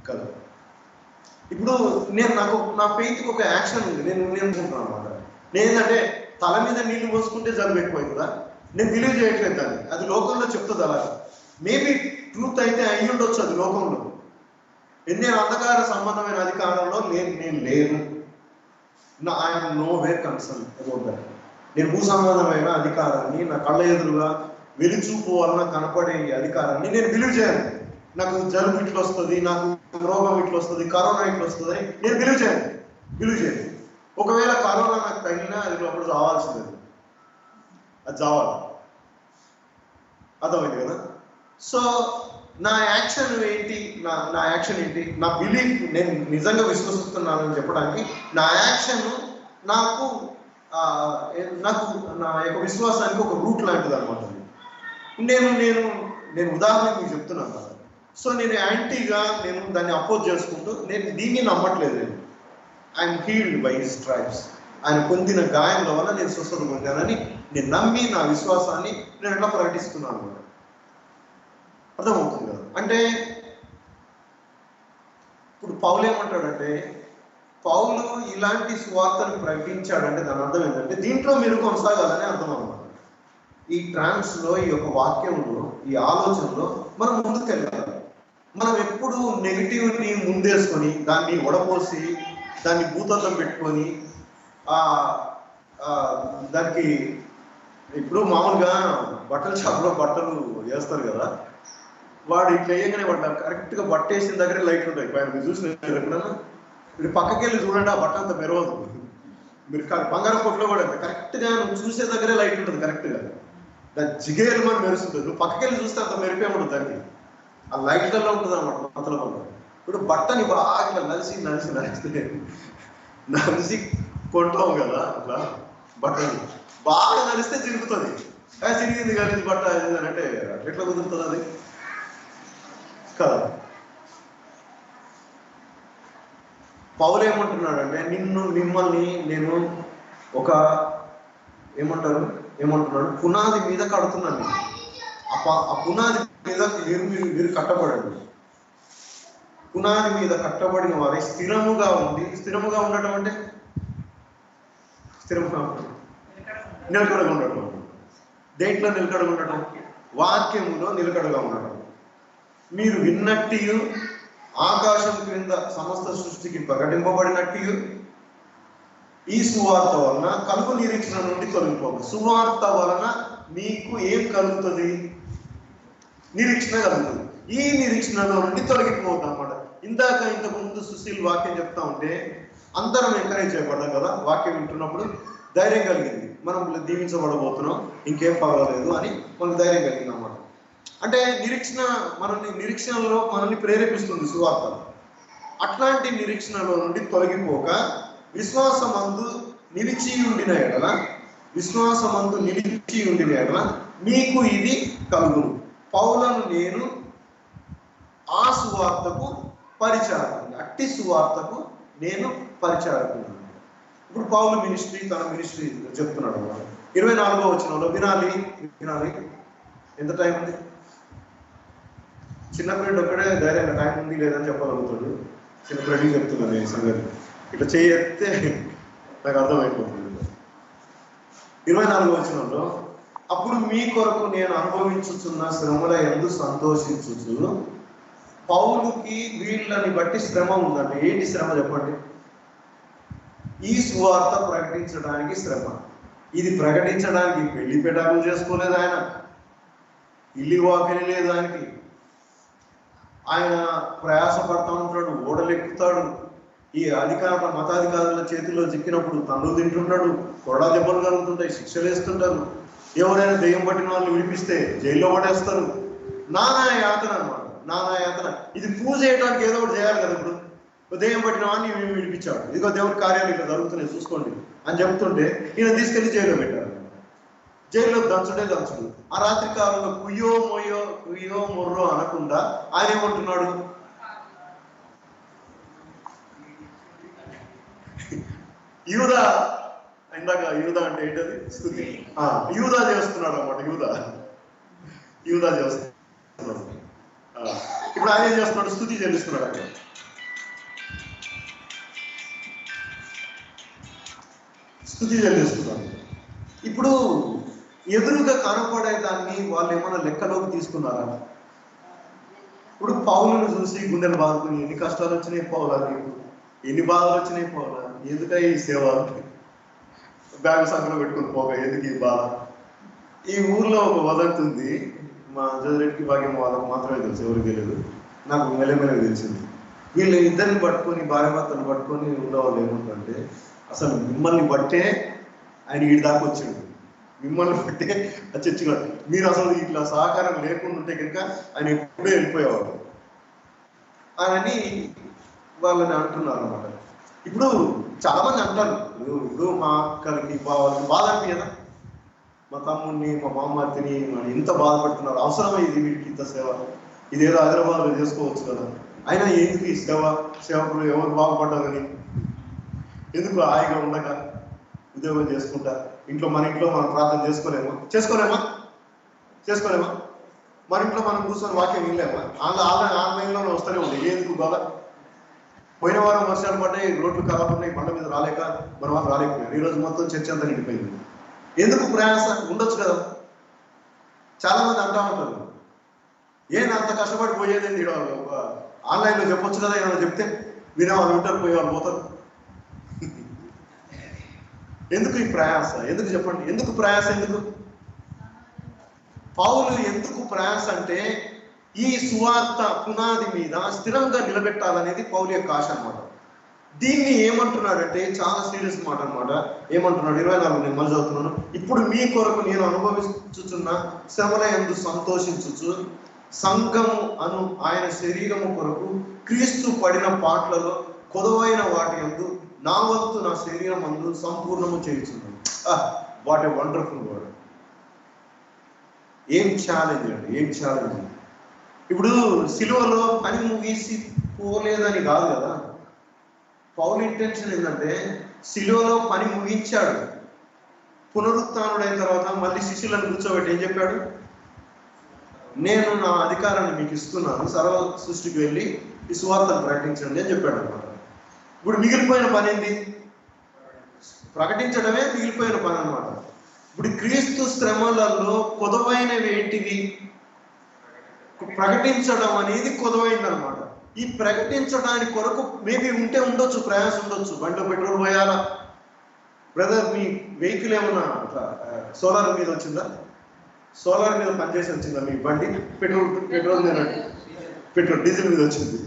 కదా. ఇప్పుడు నా ఫెయిత్కి ఒక యాక్షన్ ఉంది. నేను అనుకుంటున్నాను అనమాట. నేనేంటంటే తల మీద నీళ్లు పోసుకుంటే జలుబు ఎక్కువైంది కదా, నేను బిలీవ్ చేయట్లేదు దాన్ని. అది లోకంలో చెప్తుంది అలాగా. మేబీ ట్రూత్ అయితే అయ్యి ఉండొచ్చు అది లోకంలో. నేను అంధకార సంబంధమైన అధికారంలో నేను లేను. I'm know where concern about that. నేను భూ సంబంధమైన అధికారాన్ని నా కళ్ళ ఎదురుగా వెలుచూపు వలన కనపడే అధికారాన్ని నేను బిలీవ్ చేయను. నాకు జలుబు ఇట్లా వస్తుంది, నాకు రోగం ఇట్లా వస్తుంది, కరోనా ఇట్లా వస్తుంది అని నేను బిలీవ్ చేయను. ఒకవేళ కరోనా నాకు తగిలినా అది అప్పుడు చావాల్సింది, అది చావాలి. అర్థమైంది కదా. సో నా యాక్షన్ ఏంటి, నా యాక్షన్ ఏంటి, నా బిలీఫ్ నేను నిజంగా విశ్వసిస్తున్నానని చెప్పడానికి నా యాక్షన్ నాకు నా యొక్క విశ్వాసానికి ఒక రూట్ లాంటిది అనమాట. నేను ఉదాహరణకు మీకు చెప్తున్నాను కదా. సో నేను యాంటీగా నేను దాన్ని అపోజ్ చేసుకుంటూ నేను దీన్ని నమ్మట్లేదు. I'm healed by his stripes. ఆయన పొందిన గాయాల వల్ల నేను స్వస్థత పొందానని నేను నమ్మి నా విశ్వాసాన్ని నేను ఎట్లా ప్రకటిస్తున్నాను అనమాట. అర్థమవుతుంది కదా. అంటే ఇప్పుడు పౌలు ఏమంటాడంటే, పౌలు ఇలాంటి సువార్తను ప్రకటించాడంటే దాని అర్థం ఏంటంటే దీంట్లో మీరు కొనసాగాలని అర్థం అనమాట. ఈ ట్రాన్స్లో ఈ యొక్క వాక్యంలో ఈ ఆలోచనలో మనం ముందుకు వెళ్ళాలి. మనం ఎప్పుడు నెగిటివ్ని ముందేసుకొని దాన్ని వడపోసి దాన్ని భూతత్వం పెట్టుకొని దానికి ఇప్పుడు మామూలుగా బట్టల షాప్లో బట్టలు వేస్తారు కదా, వాడు ఇట్లా వేయగానే వాడు కరెక్ట్గా బట్ట వేసిన దగ్గరే లైట్లు ఉంటాయి పైన. మీరు చూసిన ఎప్పుడన్నా మీరు పక్కకి వెళ్ళి చూడండి, ఆ బట్ట అంత మెరవదు. మీరు బంగారం కొట్లో కూడా కరెక్ట్గా నువ్వు చూసే దగ్గరే లైట్ ఉంటుంది కరెక్ట్గా, దాని జిగేయమని మెరుస్తుంది. నువ్వు పక్కకి వెళ్ళి చూస్తే అంత మెరిపే ఉంటుంది దానికి, ఆ లైట్లలో ఉంటుంది అన్నమాట మంతలో. ఇప్పుడు బట్టని బాగా నలిసి కొంటాం కదా, అట్లా బట్టని బాగా నలిస్తే చిరుగుతుంది. చిరిగింది కానీ బట్ట అంటే ఎట్లా కుదురుతుంది అది కదా. పౌలు ఏమంటున్నాడంటే మిమ్మల్ని నేను ఒక ఏమంటున్నాడు పునాది మీద కడుతున్నాను. ఆ పునాది మీద మీరు కట్టబడండి. పునాది మీద కట్టబడిన వారి స్థిరముగా ఉండటం అంటే నిలకడగా ఉండటం. దేంట్లో నిలకడగా ఉండటం? వాక్యములో నిలకడగా ఉండటం. మీరు విన్నట్టు ఆకాశం క్రింద సమస్త సృష్టికి ప్రకటింపబడినట్టు ఈ సువార్త వలన కలుగు నిరీక్షణ నుండి తొలగిపోదు. సువార్త వలన మీకు ఏం కలుగుతుంది? నిరీక్షణ కలుగుతుంది. ఈ నిరీక్షణలో నుండి తొలగిపోతుంది అన్నమాట. ఇంతకు ముందు సుశీల్ వాక్యం చెప్తా ఉంటే అందరం ఎంకరేజ్ చేయబడ్డాం కదా. వాక్యం వింటున్నప్పుడు ధైర్యం కలిగింది, మనం దీవించబడబోతున్నాం, ఇంకేం పర్వాలేదు అని మనకు ధైర్యం కలిగింది అన్నమాట. అంటే నిరీక్షణలో మనల్ని ప్రేరేపిస్తుంది సువార్త. అట్లాంటి నిరీక్షణలో నుండి తొలగిపోక విశ్వాసమందు నిలిచి ఉండిన ఎడల మీకు ఇది కలుగును. పౌలను నేను ఆ సువార్తకు పరిచారకుని, అట్టి సువార్తకు నేను పరిచారకున్నాను. ఇప్పుడు పౌలు మినిస్ట్రీ, తన మినిస్ట్రీ చెప్తున్నాడు. 24వ వచనంలో వినాలి వినాలి. ఎంత టైం ఉంది? చిన్న ఫ్రెండ్ ఒక్కడే ధైర్యంగా టైం ఉంది లేదని చెప్పగలుగుతాడు. చిన్న ఫ్రెండ్కి చెప్తున్నాను ఈ సంగతి. ఇట్లా చేస్తే నాకు అర్థమైపోతుంది. 24వ వచనంలో అప్పుడు మీ కొరకు నేను అనుభవించుచున్న శ్రమల యందు సంతోషించుచు. పౌలుకి వీళ్ళని బట్టి శ్రమ ఉందండి. ఏంటి శ్రమ చెప్పండి? ఈ సువార్త ప్రకటించడానికి శ్రమ. ఇది ప్రకటించడానికి పెళ్లి పెటాకులు చేసుకోలేదు ఆయన, ఇల్లు వాకిలి లేదు ఆయనకి. ఆయన ప్రయాసపడతా ఉంటాడు, ఓడలెక్కుతాడు. ఈ అధికారుల మతాధికారుల చేతిలో చిక్కినప్పుడు తన్నులు తింటుంటాడు, కొడా దెబ్బలు కలుగుతుంటాయి, శిక్షలు వేస్తుంటారు. ఎవరైనా దెయ్యం పట్టిన వాళ్ళు విడిపిస్తే జైల్లో పడేస్తారు. నానా యాతన అనమాట, నానా యాతన. ఇది ప్రూవ్ చేయడానికి ఏదో ఒకటి చేయాలి కదా. ఇప్పుడు దెయ్యం పట్టిన వాడిని విడిపించాడు, ఇదిగో దేవుడి కార్యాలు ఇక్కడ జరుగుతున్నాయి చూసుకోండి అని చెప్తుంటే ఈయన తీసుకెళ్లి జైల్లో పెట్టారు. జైల్లో దంచుడే దంచుడు. ఆ రాత్రి కాలంలో కుయ్యో మొర్రో అనకుండా ఆయన ఏమంటున్నాడు? యూదా, ఇందాక యూదా అంటే ఏంటది? స్తుతి. యూదా చేస్తున్నాడు అన్నమాట. యూదా చేస్తున్నాడు. ఇప్పుడు ఆయన ఏం చేస్తున్నాడు? స్తుతి చెల్లిస్తున్నాడు. అక్కడ స్తుతి చెల్లిస్తున్నాడు. ఇప్పుడు ఎదురుగా కనపడేదాన్ని వాళ్ళు ఏమైనా లెక్కలోకి తీసుకున్నారా? ఇప్పుడు పౌలును చూసి గుండెలు బాదుకుని ఎన్ని కష్టాలు వచ్చినాయి పౌలా, నీకు ఎన్ని బాధలు వచ్చినాయి పౌలా, ఎందుక ఈ సేవ, బ్యాగ్ సంఖ్యలో పెట్టుకుని పోక ఎందుకు ఈ బాధ. ఈ ఊర్లో ఒక వదంతి ఉంది, మా జోదరెడ్డికి భాగ్యం వాళ్ళకు మాత్రమే తెలుసు, ఎవరికి తెలియదు. నాకు మెల్లమెల్లగా తెలిసింది. వీళ్ళు ఇద్దరిని పట్టుకొని, భార్య భర్తలు పట్టుకొని ఉండేవాళ్ళు ఏముంటుందంటే, అసలు మిమ్మల్ని బట్టే ఆయన ఈడి దాకా వచ్చాడు, మిమ్మల్ని బట్టే చర్చిగాడు. మీరు అసలు ఇట్లా సహకారం లేకుండా ఉంటే కనుక ఆయన ఎప్పుడే వెళ్ళిపోయేవాడు అని వాళ్ళని అంటున్నారు అనమాట. ఇప్పుడు చాలా మంది అంటారు, ఇప్పుడు మా అక్కడికి వాళ్ళకి బాధ అనిపించదా? మా తమ్ముడిని, మా మామర్తిని ఎంత బాధపడుతున్నారు, అవసరమా ఇది వీడికి ఇంత సేవ? ఇదేదో హైదరాబాద్లో చేసుకోవచ్చు కదా. అయినా ఎందుకు ఈ సేవకులు ఎవరు బాగుపడ్డారని, ఎందుకు హాయిగా ఉండగా ఉద్యోగం చేసుకుంటా మన ఇంట్లో మనం ప్రార్థన చేసుకోలేమా? మన ఇంట్లో మనం కూర్చొని వాక్యం వినలేమా? ఆన్లైన్లోనే వస్తూనే ఉంది. ఎందుకు బాగా? పోయిన వారం వర్షాలు పడ్డాయి, రోడ్లు ఖరాబ్ ఉన్నాయి, బండ మీద రాలేక మన వాళ్ళు రాలేకపోయారు. ఈరోజు మొత్తం చర్చ అంతా నిండిపోయింది. ఎందుకు ప్రయాస? ఉండొచ్చు కదా. చాలా మంది అంటా ఉంటారు, అంత కష్టపడి పోయేది ఆన్లైన్లో చెప్పొచ్చు కదా. ఏమైనా చెప్తే వినేవాళ్ళు ఉంటారు, పోయేవాళ్ళు పోతారు. ఎందుకు ఈ ప్రయాస? ఎందుకు చెప్పండి? ఎందుకు ప్రయాస? ఎందుకు పౌలు ఎందుకు ప్రయాస అంటే, ఈ సువార్త పునాది మీద స్థిరంగా నిలబెట్టాలనేది పౌలు యొక్క ఆశ అనమాట. దీన్ని ఏమంటున్నాడంటే చాలా సీరియస్ మాట అనమాట. ఏమంటున్నాడు? 24 నేను మళ్ళీ చదువుతున్నాను. ఇప్పుడు మీ కొరకు నేను అనుభవించుచున్న శ్రమల యందు సంతోషించుచు, సంఘము అను ఆయన శరీరము కొరకు క్రీస్తు పడిన పాటలలో కొదవైన వాటి యందు నా వంతు నా శరీరం అందు సంపూర్ణము చేయుచున్నాను. What a wonderful word. ఏం ఛాలెంజ్ అండి, ఏం ఛాలెంజ్. ఇప్పుడు సిలువలో పని ముగిసి పోలేదని కాదు కదా. పౌలు ఇంటెన్షన్ ఏంటంటే, సిలువలో పని ముగించాడు, పునరుత్థానుడైన తర్వాత మళ్ళీ శిష్యులను కూర్చోబెట్టి ఏం చెప్పాడు? నేను నా అధికారాన్ని మీకు ఇస్తున్నాను, సర్వ సృష్టికి వెళ్ళి ఈ సువార్తను ప్రకటించండి అని చెప్పాడు అనమాట. ఇప్పుడు మిగిలిపోయిన పని ఏంటి? ప్రకటించడమే మిగిలిపోయిన పని అనమాట. ఇప్పుడు క్రీస్తు శ్రమలలో కొదవైనవి ఏంటివి? ప్రకటించడం అనేది కొదవైంది అనమాట. ఈ ప్రకటించడానికి కొరకు మేబీ ఉండొచ్చు, ప్రయాసం ఉండొచ్చు. బండిలో పెట్రోల్ పోయాలా? బ్రదర్, మీ వెహికల్ ఏమన్నా సోలార్ మీద వచ్చిందా? సోలార్ మీద పనిచేసి వచ్చిందా మీ బండి? పెట్రోల్ డీజిల్ మీద వచ్చింది.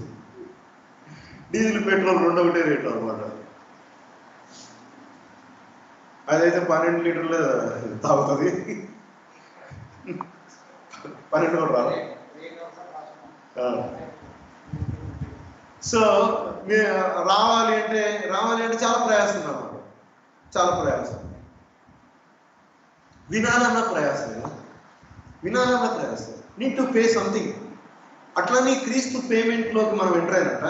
డీజిల్ పెట్రోల్ రెండు ఒకటే రేటు అనమాట. అదైతే 12 లీటర్లు తాగుతుంది, 12 కూడా రాదు. సో రావాలి అంటే చాలా ప్రయాసం అన్నమాట, చాలా ప్రయాసం. వినాలన్న ప్రయాసం, నీడ్ టు పే సంథింగ్. అట్లని క్రీస్తు పేమెంట్లోకి మనం ఎంటర్ అయినట్ట.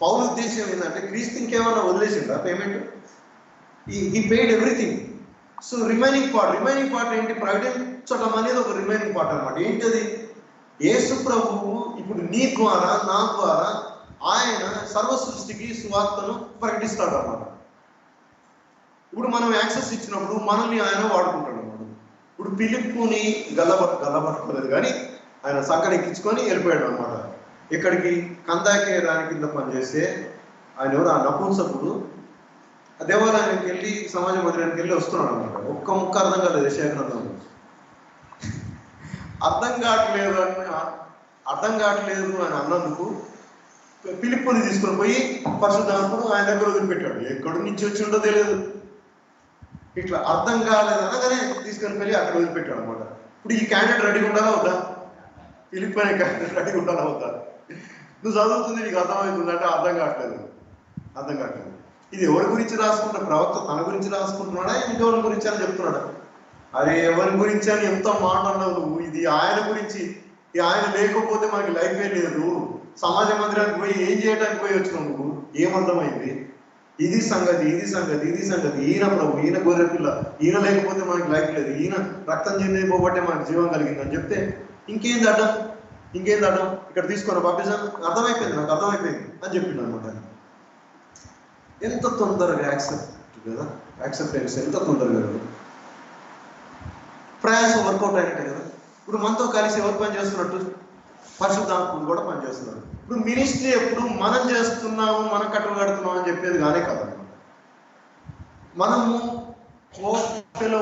పౌలు ఉద్దేశం ఏంటంటే క్రీస్తు ఇంకేమన్నా వదిలేసిందా పేమెంట్? ఈ paid everything. So remaining part ఏంటి? ప్రకటించడం అనేది ఒక రిమైనింగ్ పార్ట్ అనమాట. ఏంటది? యేసు ప్రభువు ఇప్పుడు నీ ద్వారా నా ద్వారా ఆయన సర్వ సృష్టికి సువార్తను ప్రకటిస్తాడు అన్నమాట. ఇప్పుడు మనం యాక్సెస్ ఇచ్చినప్పుడు మనల్ని ఆయన వాడుకుంటాడు అన్నమాట. ఇప్పుడు ఫిలిప్పుని గల్లబట్టుకోలేదు కానీ ఆయన సంకని ఎక్కించుకొని వెళ్ళిపోయాడు అనమాట. ఇక్కడికి కందాకే రాని కింద పనిచేస్తే ఆయన ఎవరు? ఆ నపుంసకుడు ఆ దేవాలయానికి వెళ్ళి సమాజ మందిరానికి వెళ్ళి వస్తున్నాడు అనమాట. ఒక్క ముక్క అర్థం కాలేదు యెషయా అర్థం కావట్లేదు అని అన్నందుకు ఫిలిప్పుని తీసుకొని పోయి పరిశుద్ధాత్ముడు ఆయన దగ్గర వదిలిపెట్టాడు. ఎక్కడి నుంచి వచ్చి ఉండో తెలియదు. ఇట్లా అర్థం కాలేదు అనగానే తీసుకొని వెళ్ళి అక్కడ వదిలిపెట్టాడు అనమాట. ఇప్పుడు ఈ క్యాండిడేట్ రెడీగా ఉండాలా వద్దా? ఫిలిప్ అనే క్యాండిడేట్ రెడీగా ఉండాలా వద్దా? నువ్వు చదువుతుంది నీకు అర్థమవుతుంది అంటే అర్థం కావట్లేదు. ఇది ఎవరి గురించి రాసుకుంటాడు? ప్రవక్త తన గురించి రాసుకుంటున్నాడా ఇంకెవరి గురించి అని చెప్తున్నాడా? అరే ఎవరి గురించి అని ఎంత మాట అన్నావు నువ్వు. ఇది ఆయన గురించి. ఆయన లేకపోతే మనకి లైఫే లేదు. సమాజ మందిరానికి పోయి ఏం చేయడానికి పోయి వచ్చినావు నువ్వు? ఏమర్థమైంది? ఇది సంగతి. ఈయన ప్రభు, ఈయన గొర్రె పిల్ల, ఈయన లేకపోతే మనకి లైఫ్ లేదు, ఈయన రక్తం చెందిపోబట్టే మనకి జీవం కలిగిందని చెప్తే ఇంకేంది అడ్డం? ఇక్కడ తీసుకొని బాప్టిజం అర్థమైపోయింది అని చెప్పిండు అనమాట. ఎంత తొందరగా యాక్సెప్టెన్స్ ఎంత తొందరగా ప్రయాసం వర్కౌట్ అయినట్టే కదా. ఇప్పుడు మనతో కలిసి ఎవరు పని చేస్తున్నట్టు? పరిశుద్ధాత్ముడు కూడా పనిచేస్తున్నాడు. ఇప్పుడు మినిస్ట్రీ ఎప్పుడు మనం చేస్తున్నాము, మనం కట్టలు కడుతున్నాం అని చెప్పేది కానే కాదన్నమాట. మనము ఫెలో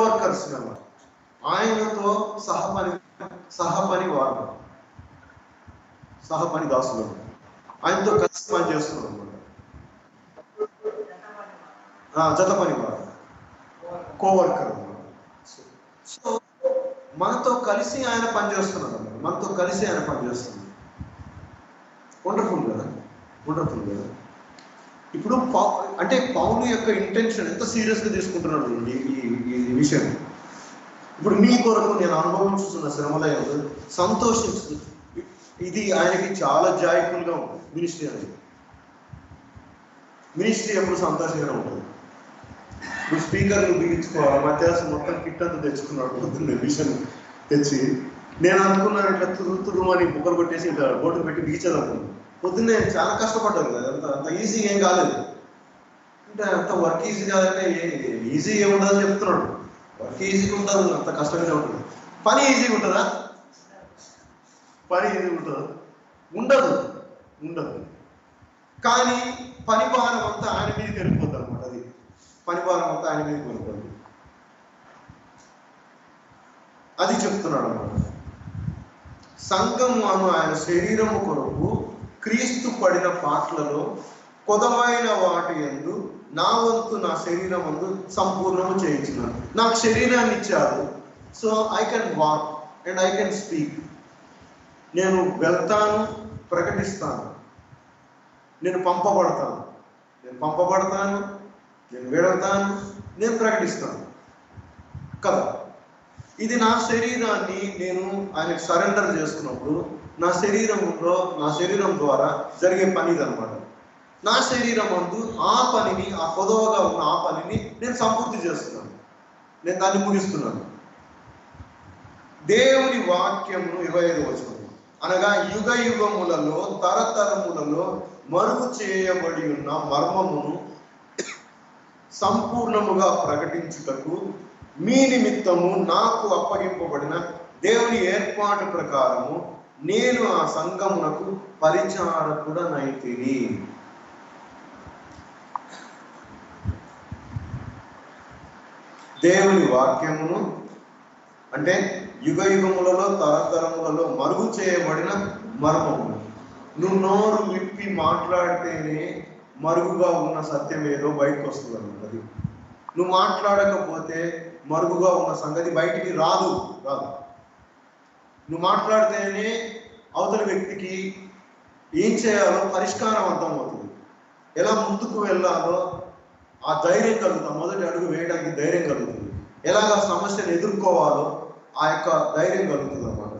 వర్కర్స్ అన్నమాట. ఆయనతో సహపని దాసులు ఆయనతో కలిసి పని చేస్తున్నాం అనమాట. జత పని వారు, కోవర్కర్ అనమాట. సో మనతో కలిసి ఆయన పనిచేస్తున్నాడు అన్నమాట. వండర్ఫుల్ కదా. ఇప్పుడు అంటే పౌలు యొక్క ఇంటెన్షన్ ఎంత సీరియస్గా తీసుకుంటున్నాడు ఈ విషయం. ఇప్పుడు మీ కొరకు నేను అనుభవించుతున్న శ్రమలయంలో సంతోషించు. ఇది ఆయనకి చాలా జాయ్ఫుల్గా ఉంటుంది మినిస్ట్రీ అనేది. మినిస్ట్రీ ఎప్పుడు సంతోషంగా ఉంటుంది. ఇప్పుడు స్పీకర్లు బిగించుకోవాలి, మధ్యాహ్నం మొత్తం కిట్ అంతా తెచ్చుకున్నాడు పొద్దున్నే మిషన్ తెచ్చి. నేను అనుకున్నాను ఇట్లా తురుమని బుక్కలు కొట్టేసి ఇట్లా బోటు పెట్టి బిగించేదనుకున్నాను. పొద్దున్నే చాలా కష్టపడ్డాను కదా, అంత ఈజీ ఏం కాలేదు. అంటే అంత వర్క్ ఈజీ కాదంటే ఈజీ ఏముండదని చెప్తున్నాడు. వర్క్ ఈజీగా ఉండదు, అంత కష్టంగానే ఉంటుంది. పని ఈజీగా ఉంటుందా? ఉండదు. కానీ పని భారం అంతా ఆయన మీదకి వెళ్ళిపోద్ది అనమాట. అది పని భారం అంతా ఆయన మీదకి వెళ్ళిపోద్ది. అది చెప్తున్నాడు అనమాట. సంఘము ఆయన శరీరము కొరకు క్రీస్తు పడిన పాటలలో కొదవైన వాటి యందు నా వంతు నా శరీరం అందు సంపూర్ణము చేయించినాడు. నాకు శరీరాన్ని ఇచ్చారు. So I can walk and I can speak. నేను వెళ్తాను, ప్రకటిస్తాను. నేను పంపబడతాను, నేను వెళతాను, నేను ప్రకటిస్తాను కదా. ఇది నా శరీరాన్ని నేను ఆయనకు సరెండర్ చేసుకున్నప్పుడు నా శరీరం ద్వారా జరిగే పని ఇదనమాట. నా శరీరం అందు ఆ పనిని, ఆ పొదవగా ఉన్న ఆ పనిని నేను సంపూర్తి చేస్తున్నాను, నేను దాన్ని ముగిస్తున్నాను. దేవుని వాక్యమును 25వ వచనం అనగా యుగ యుగములలో తరతరములలో మరుగు చేయబడి ఉన్న మర్మమును సంపూర్ణముగా ప్రకటించుటకు మీ నిమిత్తము నాకు అప్పగింపబడిన దేవుని ఏర్పాటు ప్రకారము నేను ఆ సంఘమునకు పరిచారకుడనైతిని. దేవుని వాక్యమును అంటే యుగ యుగములలో తరతరములలో మరుగు చేయబడిన మర్మము. నువ్వు నోరు విప్పి మాట్లాడితేనే మరుగుగా ఉన్న సత్యం ఏదో బయటకు వస్తుంది అన్నది. నువ్వు మాట్లాడకపోతే మరుగుగా ఉన్న సంగతి బయటికి రాదు. నువ్వు మాట్లాడితేనే అవతలి వ్యక్తికి ఏం చేయాలో పరిష్కారం అర్థమవుతుంది, ఎలా ముందుకు వెళ్ళాలో ఆ ధైర్యం కలుగుతుంది, మొదటి అడుగు వేయడానికి ధైర్యం కలుగుతుంది, ఎలాగ సమస్యను ఎదుర్కోవాలో ఆ యొక్క ధైర్యం కలుగుతుంది అన్నమాట.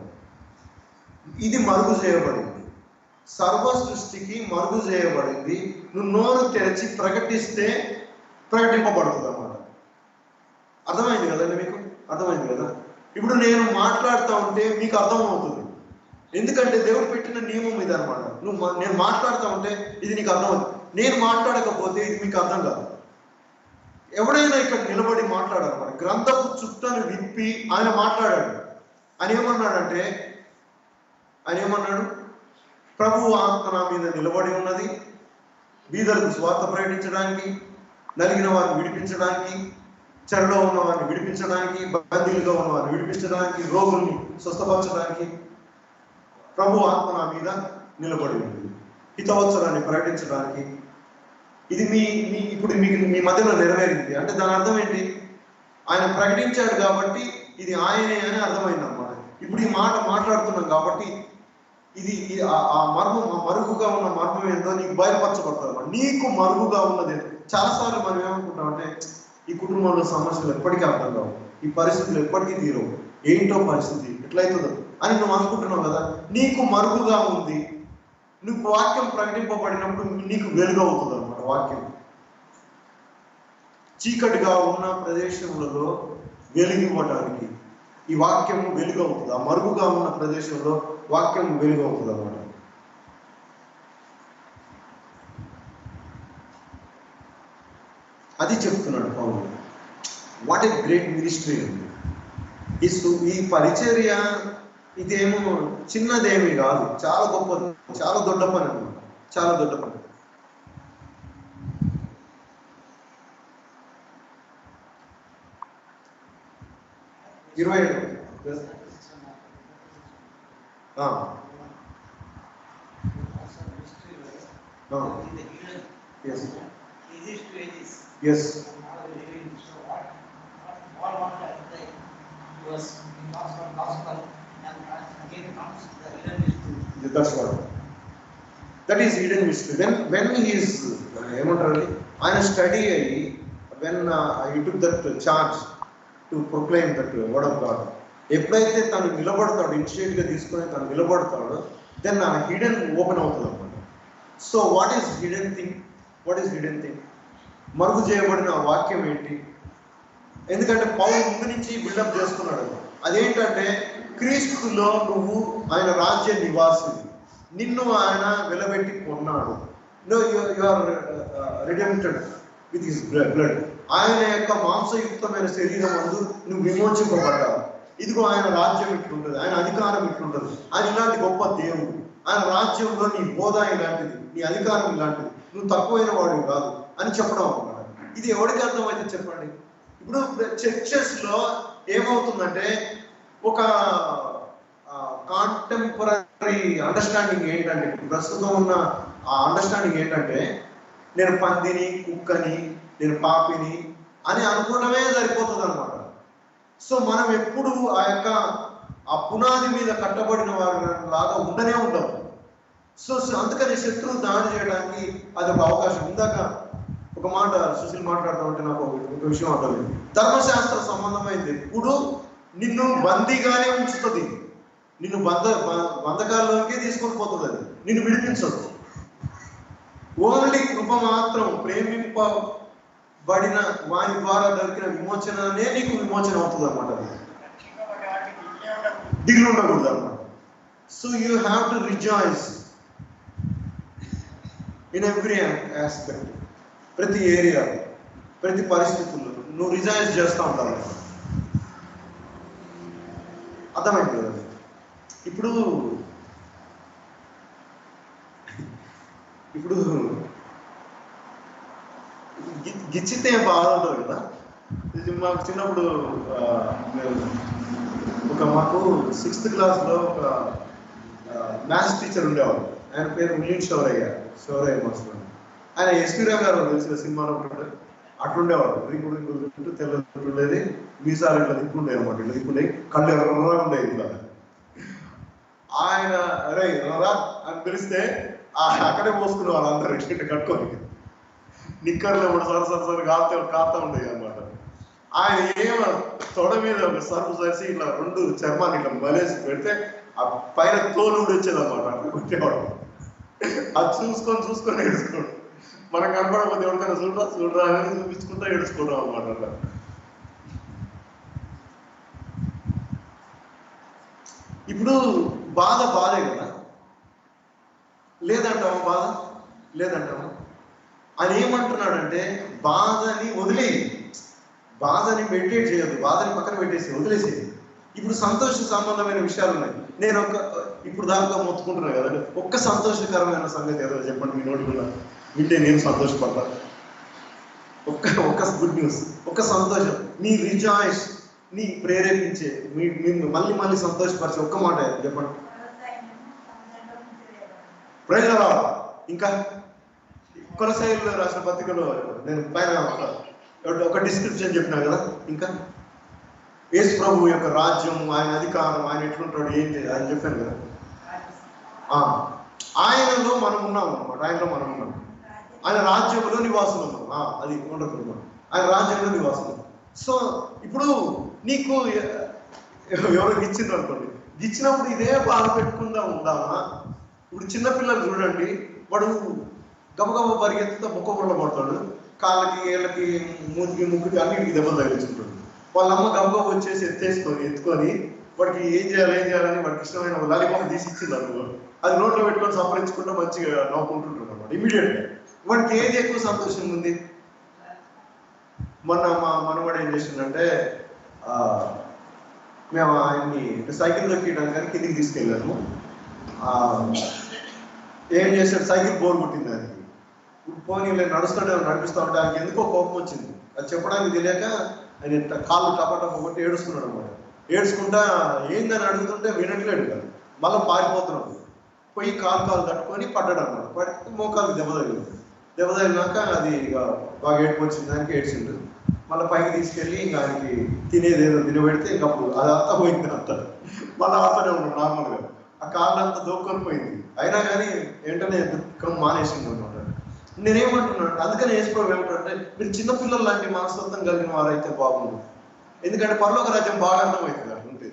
ఇది మరుగు చేయబడింది. సర్వ సృష్టికి మరుగు చేయబడింది. నువ్వు నోరు తెరిచి ప్రకటిస్తే ప్రకటింపబడుతుంది అన్నమాట. అర్థమైంది కదండి మీకు? అర్థమైంది కదా? ఇప్పుడు నేను మాట్లాడుతూ ఉంటే మీకు అర్థమవుతుంది, ఎందుకంటే దేవుడు పెట్టిన నియమం ఇది అనమాట. నేను మాట్లాడుతూ ఉంటే ఇది నీకు అర్థమవుతుంది. నేను మాట్లాడకపోతే ఇది మీకు అర్థం కాదు. ఎవడైనా ఇక్కడ నిలబడి మాట్లాడాలన్నమాట. గ్రంథపు చుట్టను విప్పి ఆయన మాట్లాడాడు. ఆయన ఏమన్నాడు? ప్రభు ఆత్మ నా మీద నిలబడి ఉన్నది, బీదలకు స్వార్థ ప్రకటించడానికి, నలిగిన వారిని విడిపించడానికి, చెరలో ఉన్న వారిని విడిపించడానికి, బందీలుగా ఉన్న వారిని విడిపించడానికి, రోగుల్ని స్వస్థపరచడానికి ప్రభు ఆత్మ నా మీద నిలబడి ఉంది, హితవత్సరాన్ని ప్రకటించడానికి. ఇది ఇప్పుడు మీకు మీ మధ్యలో నెరవేరింది అంటే దాని అర్థం ఏంటి? ఆయన ప్రకటించాడు కాబట్టి ఇది ఆయనే అని అర్థమైంది అన్నమాట. ఇప్పుడు ఈ మాట మాట్లాడుతున్నాం కాబట్టి ఇది ఆ మరుగుగా ఉన్న మర్మం ఏందో నీకు బయలుపరచబడుతుంది అన్నమాట. నీకు మరుగుగా ఉన్నది. చాలాసార్లు మనం ఏమనుకుంటామంటే ఈ కుటుంబంలో సమస్యలు ఎప్పటికీ అర్థం కావు, ఈ పరిస్థితులు ఎప్పటికీ తీరవు, ఏంటో పరిస్థితి ఎట్లయితుందో అని నువ్వు అనుకుంటున్నావు కదా. నీకు మరుగుగా ఉంది. నువ్వు వాక్యం ప్రకటింపబడినప్పుడు నీకు వెలుగు అవుతుంది అన్నమాట. వాక్యం చీకటిగా ఉన్న ప్రదేశములలో వెలుగివ్వడానికి ఈ వాక్యము వెలుగు అవుతుంది. ఆ మరుగుగా ఉన్న ప్రదేశంలో వాక్యం వెలుగు అవుతుంది అన్నమాట. అది చెప్తున్నాడు పౌలు. వాట్ ఏ గ్రేట్ మినిస్ట్రీ అండి ఈ పరిచర్య. ఇదేమో చిన్నదేమీ కాదు, చాలా గొప్పది, చాలా దొడ్డ పని అన్నమాట. చాలా దొడ్డ పని. ఇరవై That's what. That is hidden mystery. Then when he is ఆయన స్టడీ అయ్యి when he took that charge to proclaim that word of God, ఎప్పుడైతే తను నిలబడతాడు, ఇనిషియేట్గా తీసుకొని తను నిలబడతాడో దెన్ ఆ హిడెన్ ఓపెన్ అవుతుంది అన్నమాట. So what is hidden thing? మరుగు చేయబడిన వాక్యం ఏంటి? ఎందుకంటే పౌలు ముందు నుంచి బిల్డప్ చేస్తున్నాడు. అదేంటంటే క్రీస్తులో నువ్వు ఆయన రాజ్య నివాసి, నిన్ను ఆయన వెలబెట్టి కొన్నాడు. You are redempted with his blood. ఆయన యొక్క మాంసయుక్తమైన శరీరం అందు నువ్వు విమోచింపబడ్డావు. ఇదిగో ఆయన రాజ్యం ఇట్లుంటుంది, ఆయన అధికారం ఇట్లుంటుంది, ఆయన ఇలాంటి గొప్ప దేవుడు, ఆయన రాజ్యంలో నీ హోదా ఇలాంటిది, నీ అధికారం ఇలాంటిది, నువ్వు తక్కువైన వాడు కాదు అని చెప్పడం అన్నమాట. ఇది ఎవరికి అర్థమైతే చెప్పండి. ఇప్పుడు చర్చెస్ లో ఏమవుతుందంటే ఒక కాంటెంపరీ అండర్స్టాండింగ్ ఏంటంటే, ప్రస్తుతం ఉన్న ఆ అండర్స్టాండింగ్ ఏంటంటే నేను పందిని, కుక్కని, నేను పాపిని అని అనుకోవడమే సరిపోతుంది అనమాట. సో మనం ఎప్పుడు ఆ పునాది మీద కట్టబడిన వారి లాగా ఉండనే ఉండవు. సో అందుకని శత్రువు దాడి చేయడానికి అది ఒక అవకాశం. ఇందాక ఒక మాట సుశీల్ మాట్లాడుతూ ఉంటే నాకు ఒక విషయం అర్థమైంది. ధర్మశాస్త్ర సంబంధమైంది ఎప్పుడు నిన్ను బందీగానే ఉంచుతుంది, నిన్ను బంధకాల్లోకే తీసుకొని పోతుంది, అది నిన్ను విడిపించదు. ఓన్లీ కృప మాత్రం, ప్రేమింపబడిన వారి ద్వారా దొరికిన విమోచననే నీకు విమోచన అవుతుంది అన్నమాట. దిగులు ఉండకూడదు అన్నమాట. So you have to rejoice in every aspect. ప్రతి ఏరియా, ప్రతి పరిస్థితుల్లో నువ్వు రిజాయిస్ చేస్తూ ఉంటావు. అర్థమైంది కదా? ఇప్పుడు గిచ్చితే బాధ ఉంటుంది కదా. మాకు చిన్నప్పుడు మాకు 6th క్లాస్లో ఒక మ్యాథ్స్ టీచర్ ఉండేవాడు. ఆయన పేరు ఉల్లిన్ శౌరయ్య మాస్టర్. ఆయన ఎస్పీ రావు గారు తెలిసిన సినిమాలో ఉంటాడు, అట్లుండేవాడు. రింగుడు తెల్లది, మీసాలు ఇట్లా దిక్కుండే అనమాట, ఇట్లా దిక్కుండే, కళ్ళు ఎవరన్నా ఉండేది ఇట్లా. ఆయన అరే రా అని పిలిస్తే అక్కడే పోసుకునేవాళ్ళు అందరూ ఇట్లా కట్టుకొని, నిక్కర్లు కూడా సరసరి కాస్తా ఉండేది అనమాట. ఆయన ఏమో తొడ మీద ఒక సర్ఫ్ చేసి ఇట్లా 2 చర్మాన్ని ఇట్లా బలేసి పెడితే ఆ పైన తోలు వచ్చేది అనమాట. అట్లా కొట్టేవాడు. అది చూసుకొని ఏడుచుకోడు. మనకు కనపడకపోతే ఎవరికైనా చూడరా అని చూపించుకుంటా ఏడుచుకోవడం అనమాట. అట్లా ఇప్పుడు బాధే కదా, లేదంటావా? లేదంటావా? ఆయన ఏమంటున్నాడంటే బాధని వదిలేయి, బాధని మెడిటేట్ చేయదు, బాధని పక్కన పెట్టేసి వదిలేసేది. ఇప్పుడు సంతోష సంబంధమైన విషయాలు ఉన్నాయి. నేను ఇప్పుడు దాకా మొత్తుకుంటున్నాను కదండి, ఒక్క సంతోషకరమైన సంగతి ఏదో చెప్పండి మీ నోటిలో వింటే నేను సంతోషపడతా. ఒక్క గుడ్ న్యూస్, ఒక్క సంతోషం, నీ రిజాయిస్, నీ ప్రేరేపించే, మళ్ళీ సంతోషపరిచే ఒక్క మాట చెప్పండి. ప్రజల ఇంకా కొలసాయిలో రాసిన పత్రికలో నేను పైన ఒక డిస్క్రిప్షన్ చెప్పినా కదా. ఇంకా యేసు ప్రభు యొక్క రాజ్యం, ఆయన అధికారం, ఆయన ఎట్లుంటాడు ఏంటి ఆయన చెప్పాను కదా. ఆయనలో మనం ఉన్నాం అనమాట. ఆయన రాజ్యంలో నివాసం ఉన్నాం. అది ఉండదు, ఆయన రాజ్యంలో నివాసం ఉన్నాం. సో ఇప్పుడు నీకు ఎవరికి ఇచ్చింది అనుకోండి, ఇచ్చినప్పుడు ఇదే బాధ పెట్టుకుందా ఉందామా? ఇప్పుడు చిన్నపిల్లలు చూడండి, వాడు గబగబ పరిగెత్తుతో ముక్కకుండా పడతాడు, కాళ్ళకి ఏళ్ళకి మూతికి ముక్కుకి అన్నింటికి దెబ్బలు తగిలించుకుంటాడు. వాళ్ళ అమ్మ గబగబ వచ్చేసి ఎత్తుకొని వాడికి ఏం చేయాలని వాడికి ఇష్టమైన లాలీపాప్ తీసి ఇచ్చింది అనుకో, అది నోట్లో పెట్టుకొని సంప్రదించుకుంటూ మంచిగా నవ్వుకుంటుంటాడు అనమాట. ఇమీడియట్గా వాడికి ఏది ఎక్కువ సంతోషం ఉంది? మొన్న మా మనవాడు ఏం చేసిందంటే, మేము ఆయన్ని సైకిల్ దొక్కియడానికి కిందికి తీసుకెళ్ళాము. ఏం చేశాడు, సైకిల్ బోర్ కొట్టింది ఆయనకి. పోనీ నడిపిస్తూ ఉంటే ఆయనకి ఎందుకో కోపం వచ్చింది. అది చెప్పడానికి తెలియక ఆయన కాళ్ళు టపా కొట్టి ఏడుస్తున్నాడు అనమాట. ఏడ్చుకుంటా ఏందని అడుగుతుంటే వినట్లేడు కదా, మళ్ళీ పారిపోతున్నాడు. పోయి కాలు తట్టుకొని పడ్డాడు అనమాట. పడితే మోకాలు దెబ్బ తగిలినాక అది ఇక బాగా ఏడుపు వచ్చింది, దానికి ఏడ్చిండు. మళ్ళీ పైకి తీసుకెళ్ళి ఇంకా ఆయనకి తినేది ఏదో తినబెడితే ఇంక అప్పుడు అదంతా పోయింది అంతా. మళ్ళీ ఆతనే ఉన్నాడు నార్మల్గా. ఆ కాళ్ళు అంతా దోక్కొని పోయింది. అయినా కానీ వెంటనే దుఃఖం మానేసింది అనమాట. నేనేమంటున్నాను, అందుకని యేసుప్రభువు ఏమంటాడంటే, మీరు చిన్నపిల్లలు లాంటి మనస్తత్వం కలిగిన వారైతే బాగుండు. ఎందుకంటే పరలోక రాజ్యం బాగా అర్థమవుతుంది అంటే.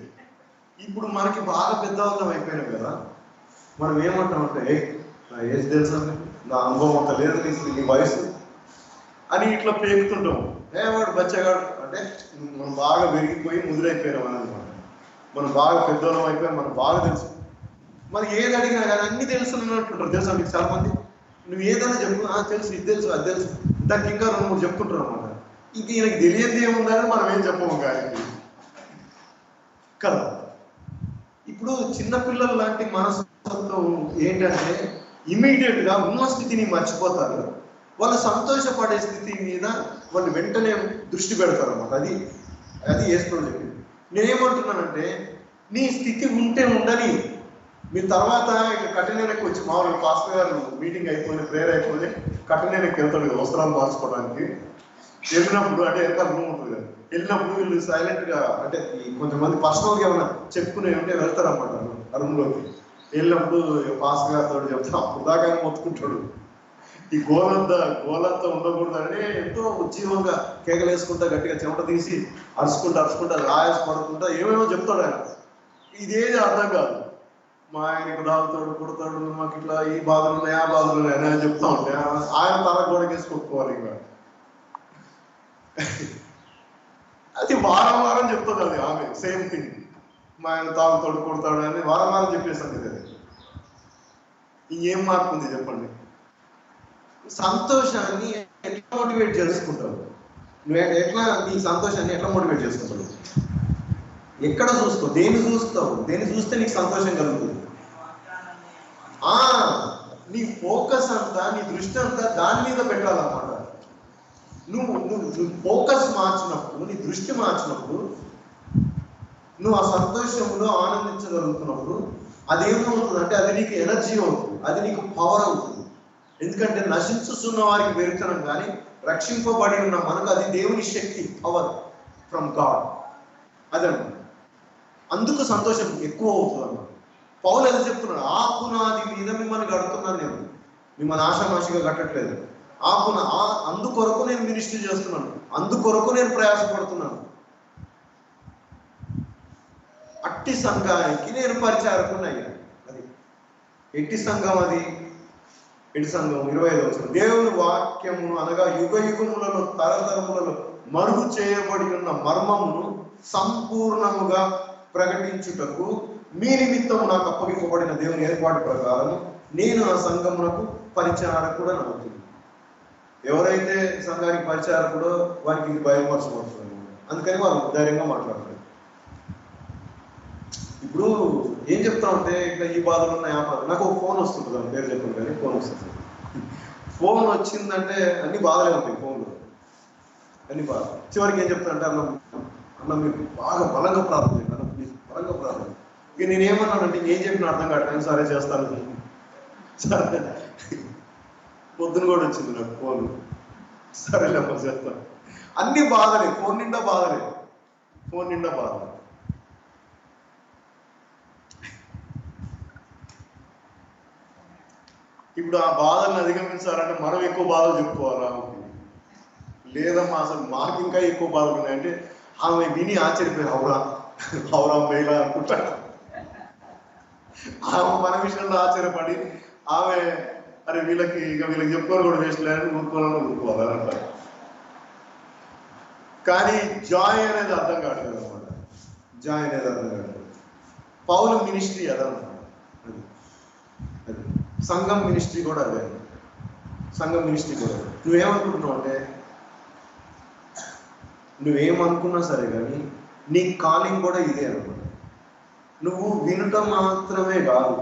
ఇప్పుడు మనకి బాగా పెద్దవాళ్ళం అయిపోయినాం కదా, మనం ఏమంటామంటే నా ఏజ్ తెలుసా, నా అనుభవం అంత లేదు, నీ వయసు అని ఇట్లా పేరుతుంటాం. వాడు బచ్చగాడు అంటే మనం బాగా పెరిగిపోయి ముదిరైపోయినాం అని అనమాట. మనం బాగా పెద్దవాళ్ళం అయిపోయాం, మనకు బాగా తెలుసు. మనకి ఏది అడిగినా కానీ అన్ని తెలుసు అంటుంటారు. తెలుసా మీకు చాలా మంది? నువ్వు ఏదైనా చెప్పు, తెలుసు, ఇది తెలుసు, అది తెలుసు, దానికి ఇంకా 2-3 చెప్తుంటారు అనమాట. ఇంక ఈయనకి తెలియదు ఏముందని మనం ఏం చెప్పము కానీ కదా. ఇప్పుడు చిన్నపిల్లలు లాంటి మనస్తత్వం ఏంటంటే ఇమీడియట్ గా ఉన్న స్థితిని మర్చిపోతారు. వాళ్ళు సంతోషపడే స్థితి మీద వాళ్ళు వెంటనే దృష్టి పెడతారు అనమాట. అది యేసుప్రభువు చెప్పింది. నేనేమంటున్నానంటే, నీ స్థితి ఉంటే ఉండని, మీ తర్వాత ఇట్లా కఠినకి వచ్చి మామూలుగా పాస్టర్ గారు మీటింగ్ అయిపోయి ప్రేయర్ అయిపోయి కఠినకి వెళ్తాడు కదా వస్త్రాలు మార్చుకోవడానికి. వెళ్ళినప్పుడు అంటే ఎంత రూమ్ ఉంటుంది కదా, వెళ్ళినప్పుడు వీళ్ళు సైలెంట్ గా అంటే కొంతమంది పర్సనల్గా ఏమైనా చెప్పుకునే ఉంటే వెళ్తారు అనమాట ఆ రూమ్ లోకి. వెళ్ళినప్పుడు పాస్టర్ గారితో చెప్తా అప్పుడు దాకా మొత్తుకుంటాడు. ఈ గోలంతా ఉండకూడదని ఎంతో ఉజ్జీవంగా కేకలేసుకుంటా గట్టిగా చెమట తీసి అరుచుకుంటా రాయస్ పడుకుంటా ఏమేమో చెప్తాడు ఆయన. ఇదేది అర్థం కాదు. మా ఆయనకు రావుతాడు, కొడతాడు, మాకు ఇట్లా ఈ బాధలు ఉన్నాయి, ఆ బాధలు ఉన్నాయి అని చెప్తా ఉంటే ఆయన తల గోడకేసుకోవాలి. ఇంకా అది వారం చెప్తుంది. అది ఆమె సేమ్ థింగ్, మా ఆయన తాగుతాడు, కొడతాడు అని వారం చెప్పేసాను. అది ఇంకేం మార్పు ఉంది చెప్పండి? సంతోషాన్ని ఎట్లా మోటివేట్ చేసుకుంటావు? నువ్వు ఎట్లా నీ సంతోషాన్ని ఎట్లా మోటివేట్ చేసుకుంటావు? ఎక్కడ చూస్తావు? దేన్ని చూస్తావు? దేన్ని చూస్తే నీకు సంతోషం కలుగుతుంది? నీ ఫోకస్ అంతా, నీ దృష్టి అంతా దాని మీద పెట్టాలన్నమాట. నువ్వు ఫోకస్ మార్చినప్పుడు, నీ దృష్టి మార్చినప్పుడు, నువ్వు ఆ సంతోషంలో ఆనందించగలుగుతున్నప్పుడు అదేమవుతుంది అంటే అది నీకు ఎనర్జీ అవుతుంది, అది నీకు పవర్ అవుతుంది. ఎందుకంటే నశించుతున్న వారికి వెరుతనం కానీ రక్షింపబడి ఉన్న మనకు అది దేవుని శక్తి, పవర్ ఫ్రమ్ గాడ్. అదన్నమాట. అందుకు సంతోషం ఎక్కువ అవుతుంది అన్నమాట. పౌలు అది చెప్తున్నాడు, ఆ పునాది మీద మిమ్మల్ని కడుతున్నాను, నేను మిమ్మల్ని ఆషామాషిగా కట్టట్లేదు. అందుకొరకు నేను మినిస్ట్రీ చేస్తున్నాను, అందుకొరకు నేను ప్రయాసపడుతున్నాను. అట్టి సంఘానికి నేను పరిచారకుని అయ్యాను. అది ఎట్టి సంఘం? అది ఎడి సంఘం 25 దేవుని వాక్యమును అనగా యుగ యుగములలో తరతరములలో మరుగు చేయబడి ఉన్న మర్మమును సంపూర్ణముగా ప్రకటించుటకు మీ నిమిత్తము నాకు అప్పగింపబడిన దేవుని ఏర్పాటు ప్రకారం నేను ఆ సంఘమునకు పరిచారకుడు నమ్ముతుంది. ఎవరైతే సంఘానికి పరిచారకుడో వారికి ఇది బయలుపరచబడుతుంది. అందుకని వాళ్ళు ధైర్యంగా మాట్లాడతారు. ఇప్పుడు ఏం చెప్తా ఉంటే ఇట్లా ఈ బాధలు ఉన్నాయి, ఆ బాధ. నాకు ఒక ఫోన్ వస్తుంది, దాని పేరు చెప్పండి కానీ ఫోన్ వస్తుంది. ఫోన్ వచ్చిందంటే అన్ని బాధలే ఉంటాయి ఫోన్లో, అన్ని బాధ. చివరికి ఏం చెప్తా అంటే అన్న మీరు బాగా బలంగా ప్రార్థన చేయండి అన్న, ప్లీజ్ బలంగా ప్రార్థన. ఇక నేనేమన్నానంటే ఏం చెప్పిన అర్థం కావట్లేదు. సరే చేస్తాను, సరే. పొద్దున కూడా వచ్చింది నాకు ఫోన్, సరేలే అమ్మ చేస్తాను. అన్ని బాధలే, ఫోన్ నిండా బాధలే, ఫోన్ నిండా బాధలే. ఇప్పుడు ఆ బాధలను అధిగమించాలంటే మనం ఎక్కువ బాధలు చెప్పుకోవాలా? లేదమ్మా అసలు మాకు ఇంకా ఎక్కువ బాధలు ఉన్నాయంటే ఆమె విని ఆశ్చర్యపోయి హౌరా మేలా అనుకుంటాడు. ఆమె మన విషయంలో ఆశ్చర్యపడి ఆమె అరే వీళ్ళకి చెప్పుకొని కూడా వేస్ట్ లేదని ఊరుకోవాలని అంటారు. కానీ జాయ్ అనేది అర్థం కాదు అనమాట. జాయ్ అనేది అర్థం కాదు. పౌలు మినిస్ట్రీ అదనమాట. అది సంఘం మినిస్ట్రీ కూడా అదే. సంఘం మినిస్ట్రీ కూడా నువ్వేమనుకుంటున్నావు అంటే, నువ్వేమనుకున్నా సరే కానీ నీ కాలింగ్ కూడా ఇదే అనమాట. నువ్వు వినటం మాత్రమే కాదు,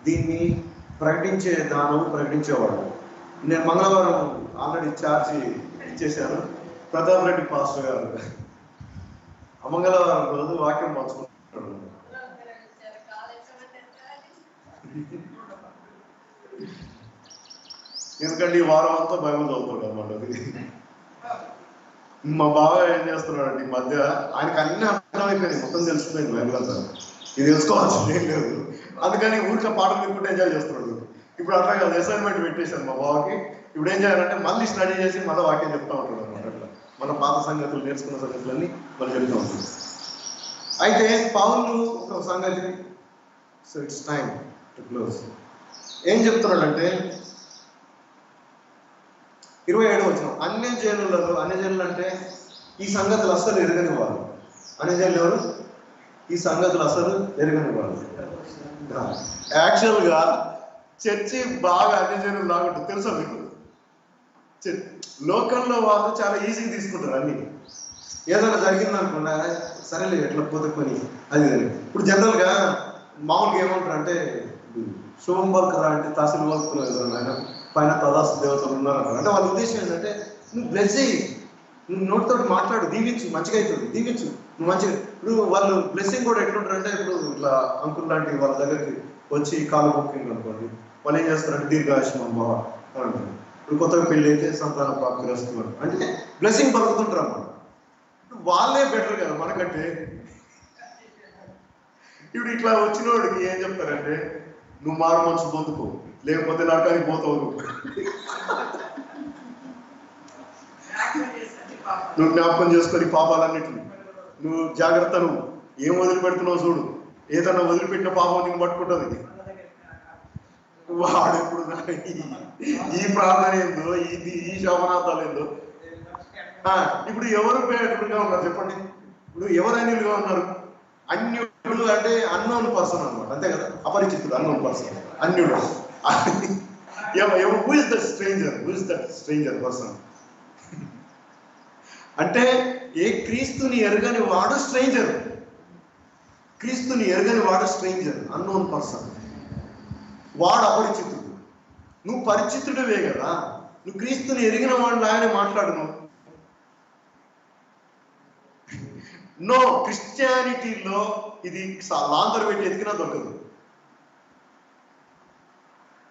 దీన్ని ప్రకటించే దానం, ప్రకటించేవాడు. నేను మంగళవారం ఆల్రెడీ ఛార్జీ ఇచ్చేసాను. ప్రతాప్ రెడ్డి పాస్టర్ గారు మంగళవారం రోజు వాక్యం పంచుకుంటున్నాడు. ఎందుకంటే ఈ వారం అంతా బైబిల్ చదువుతాడు అన్నమాట. మా బావ ఏం చేస్తున్నాడు ఈ మధ్య, ఆయనకు అన్ని అర్థమైపోయింది, మొత్తం తెలిసిపోయింది బైబిల్ అంతా. ఇది తెలుసుకోవాల్సింది ఏం లేదు. అందుకని ఊరికే పాటలు వినుకుంటే ఎంజాయ్ చేస్తున్నాడు. ఇప్పుడు అట్లా కాదు, అసైన్మెంట్ పెట్టేశాను మా బావకి. ఇప్పుడు ఏం చేయాలంటే మళ్ళీ స్టడీ చేసి మళ్ళీ వాక్యం చెప్తా ఉంటాడు అనమాట. అట్లా మన పాత సంగతులు, నేర్చుకున్న సంగతులన్నీ మనం చెప్తూ ఉంటుంది. అయితే పౌలు ఒక సంగతి, so it's time to close. ఏం చెప్తున్నాడంటే 27 అన్యజనులలో, అన్యజనులు అంటే ఈ సంగతులు అసలు ఎరగని వాళ్ళు. అన్యజనులు ఎవరు? ఈ సంగతులు అసలు ఎరగని వాళ్ళు. యాక్చువల్గా చర్చి బాగా అన్యజనులు లాగుంటుంది, తెలుసా మీకు? లోకల్లో వాళ్ళు చాలా ఈజీగా తీసుకుంటారు అన్ని. ఏదైనా జరిగింది అనుకున్నా సరేలే ఎట్లా పోతే పని అది. ఇప్పుడు జనరల్గా మామూలుగా ఏమంటారు అంటే, శుభం పలుకరా అంటే తహసీల్ పలుకున్నారు, పైన తదాస్తు దేవతలు ఉన్నారంటారు. అంటే వాళ్ళ ఉద్దేశం ఏంటంటే, నువ్వు బ్లెస్ అయ్యి, నువ్వు నోటితో మాట్లాడు, దీవించు, మంచిగా అవుతుంది, దీవించు నువ్వు మంచిగా. ఇప్పుడు వాళ్ళు బ్లెస్సింగ్ కూడా ఎట్లుంటారంటే, ఇప్పుడు ఇట్లా అంకుల్ లాంటి వాళ్ళ దగ్గరికి వచ్చి కాలు మొక్కింగ్ అనుకోండి, వాళ్ళు ఏం చేస్తారంటే దీర్ఘాయుష్మాన్ భవ అని అంటారు. ఇప్పుడు కొత్తగా పెళ్ళి అయితే సంతాన ప్రాప్తి వస్తున్నారు అంటే బ్లెస్సింగ్ పలుకుతుంటారు అన్నమాట. వాళ్ళే బెటర్ కదా మనకంటే. ఇప్పుడు ఇట్లా వచ్చిన వాడికి ఏం చెప్తారంటే, నువ్వు మారు మనసు పొందుకో, లేకపోతే నరకానికి పోతావు, నువ్వు జ్ఞాపకం చేసుకొని పాపాలన్నిటిని నువ్వు జాగ్రత్త, నువ్వు ఏం వదిలిపెడుతున్నావు చూడు, ఏదన్నా వదిలిపెట్టిన పాపం నీకు పట్టుకుంటుంది. వాడు ఇప్పుడు ఈ ప్రార్థన ఏందో, ఈ శోభనార్థాలు ఏందో. ఇప్పుడు ఎవరు బెటర్గా ఉన్నారు చెప్పండి? ఇప్పుడు ఎవరు అన్యులుగా ఉన్నారు? అన్యుడు అంటే అన్నోన్ పర్సన్ అనమాట, అంతే కదా? అపరిచితుడు, అన్నోన్ పర్సన్, అన్యుడు. Who is that stranger? Who is that stranger person? అంటే ఏ క్రీస్తుని ఎరగని వాడు స్ట్రేంజర్. క్రీస్తుని ఎరగని వాడు స్ట్రేంజర్, అన్నోన్ పర్సన్. వాడు అపరిచితుడు. నువ్వు పరిచితుడివే కదా, నువ్వు క్రీస్తుని ఎరిగిన వాడు లాగానే మాట్లాడును. నో, క్రిస్టియానిటీలో ఇది లాంతరు పెట్టి ఎతికినా దొరకదు.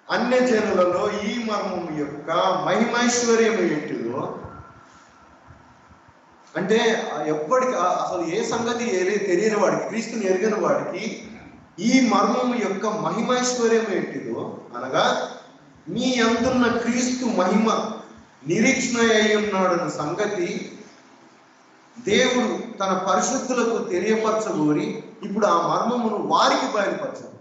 అన్యజనులలో ఈ మర్మం యొక్క మహిమైశ్వర్యం ఏంటిదో, అంటే ఎప్పటికి అసలు ఏ సంగతి తెలియని వాడికి, క్రీస్తుని ఎరిగిన వాడికి ఈ మర్మం యొక్క మహిమైశ్వర్యం ఏంటిదో, అనగా మీ అందున్న క్రీస్తు మహిమ నిరీక్షణ అయి ఉన్నాడన్న సంగతి దేవుడు తన పరిశుద్ధులకు తెలియపరచగోరి ఇప్పుడు ఆ మర్మమును వారికి బయలుపరచాడు.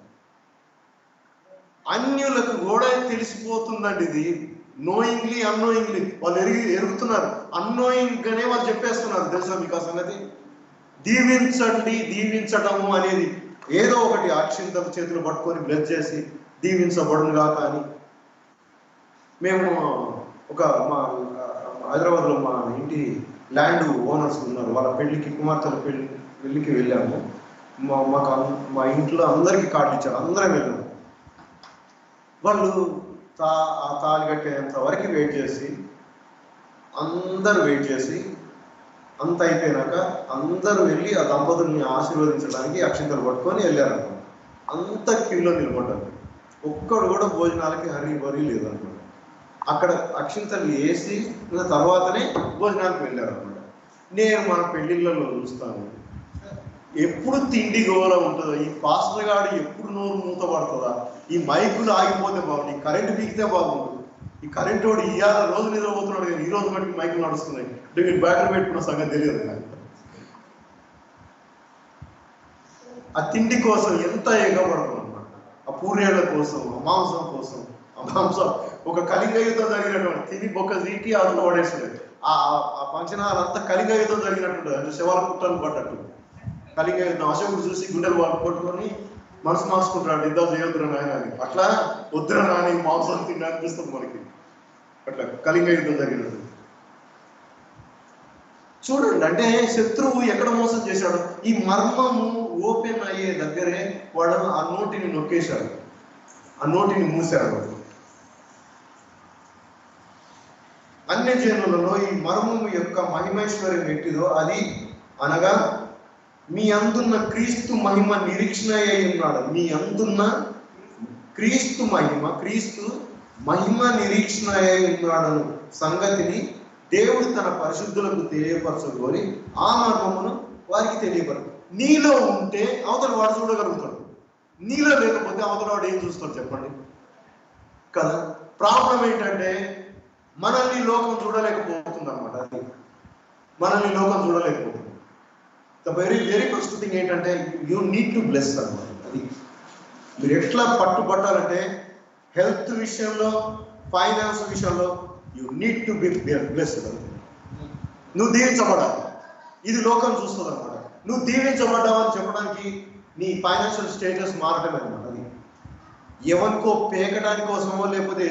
అన్యులకు కూడా తెలిసిపోతుందండి ఇది. నోయింగ్లీ అన్నోయింగ్లీ వాళ్ళు ఎరుగుతున్నారు, అన్నోయింగ్ గానే వాళ్ళు చెప్పేస్తున్నారు. తెలుసా మీకు ఆ సంగతి? దీవించండి, దీవించడము అనేది ఏదో ఒకటి అక్షింతలు చేతులు పట్టుకొని బ్లెస్ చేసి దీవించబడునుగా. కానీ మేము మా హైదరాబాద్లో మా ఇంటి ల్యాండ్ ఓనర్స్ ఉన్నారు, వాళ్ళ పెళ్లికి, కుమార్తెల పెళ్లికి వెళ్ళాము. మా ఇంట్లో అందరికీ కార్డులు ఇచ్చారు, అందరం వెళ్ళాము. వాళ్ళు ఆ తాళి కట్టేంత వరకు వెయిట్ చేసి, అందరూ వెయిట్ చేసి అంత అయిపోయినాక అందరూ వెళ్ళి ఆ దంపతుల్ని ఆశీర్వదించడానికి అక్షింతలు పట్టుకొని వెళ్ళారన్నమాట. అంత క్యూలో నిలబడ్డారు. ఒక్కడు కూడా భోజనాలకి హరి లేదన్నమాట. అక్కడ అక్షింతలు వేసి తర్వాతనే భోజనానికి వెళ్ళారన్నమాట. నేను మన పెళ్లిళ్ళలో చూస్తాను, ఎప్పుడు తిండి గోల ఉంటుందో, ఈ పాస్టర్ గాడు ఎప్పుడు నోరు మూత పడుతుందా, ఈ మైకులు ఆగిపోతే బాగుంది, ఈ కరెంటు పీకితే బాగుంటుంది. ఈ కరెంట్ వాడు ఇవాళ రోజు నిద్రపోతున్నాడు కానీ ఈ రోజు మటుకు మైకులు నడుస్తున్నాయి. అంటే మీరు బ్యాటరీ పెట్టుకున్న సంగతి తెలియదు నాకు. ఆ తిండి కోసం ఎంత ఎగబడతాం అన్నమాట. ఆ పూరేళ్ల కోసం, ఆ మాంసం కోసం. ఆ మాంసం ఒక కళింగ యుద్ధం జరిగినటువంటి తిని బొక్క తీకి అందులో పడేస్తుంది. ఆ ఫంక్షన్ హాల్ అంతా కళింగ యుద్ధం జరిగినట్టు, అంటే శివాల పుట్టలు పడ్డట్టు కళింగ యుద్ధం. అశోకుడు చూసి గుండెలు పట్టుకొని మనసు మార్చుకుంటాడు, యుద్ధాలు చేయొద్దురా నాయన అని. అట్లా వద్దురా నాని మాంసం తిన్నా అనిపిస్తుంది మనకి. అట్లా కళింగ యుద్ధం జరిగినట్టు చూడండి. అంటే శత్రువు ఎక్కడ మోసం చేశాడు? ఈ మర్మము ఓపెన్ అయ్యే దగ్గరే వాడు ఆ నోటిని నొక్కేశాడు, ఆ నోటిని మూసాడు. అన్య జనులలో ఈ మర్మము యొక్క మహిమైశ్వర్యం ఎట్టిదో అది అనగా మీ అందున్న క్రీస్తు మహిమ నిరీక్షణ అయి ఉన్నాడు. మీ అందున్న క్రీస్తు మహిమ నిరీక్షణ అయి ఉన్నాడు సంగతిని దేవుడు తన పరిశుద్ధులకు తెలియపరచుకొని ఆ మర్మమును వారికి తెలియపరచు. నీలో ఉంటే అవతల వాడు చూడగలుగుతాడు, నీలో లేకపోతే అవతల వాడు ఏం చూస్తాడు చెప్పండి కదా. ప్రాబ్లం ఏంటంటే మనల్ని లోకం చూడలేకపోతుంది అన్నమాట. అది మనల్ని లోకం చూడలేకపోతుంది. ద వెరీ ఫస్ట్ థింగ్ ఏంటంటే యూ నీడ్ టు బ్లెస్ అన్నమాట. అది మీరు ఎట్లా పట్టుబట్టాలంటే హెల్త్ విషయంలో, ఫైనాన్స్ విషయంలో you need to be blessed. నువ్వు దీవించబడాలి, ఇది లోకం చూస్తుంది అన్నమాట. నువ్వు దీవించబడ్డావని చెప్పడానికి నీ ఫైనాన్షియల్ స్టేటస్ మారటమే అన్నమాట. అది ఎవరికో పేకడానికి కోసమో, లేకపోతే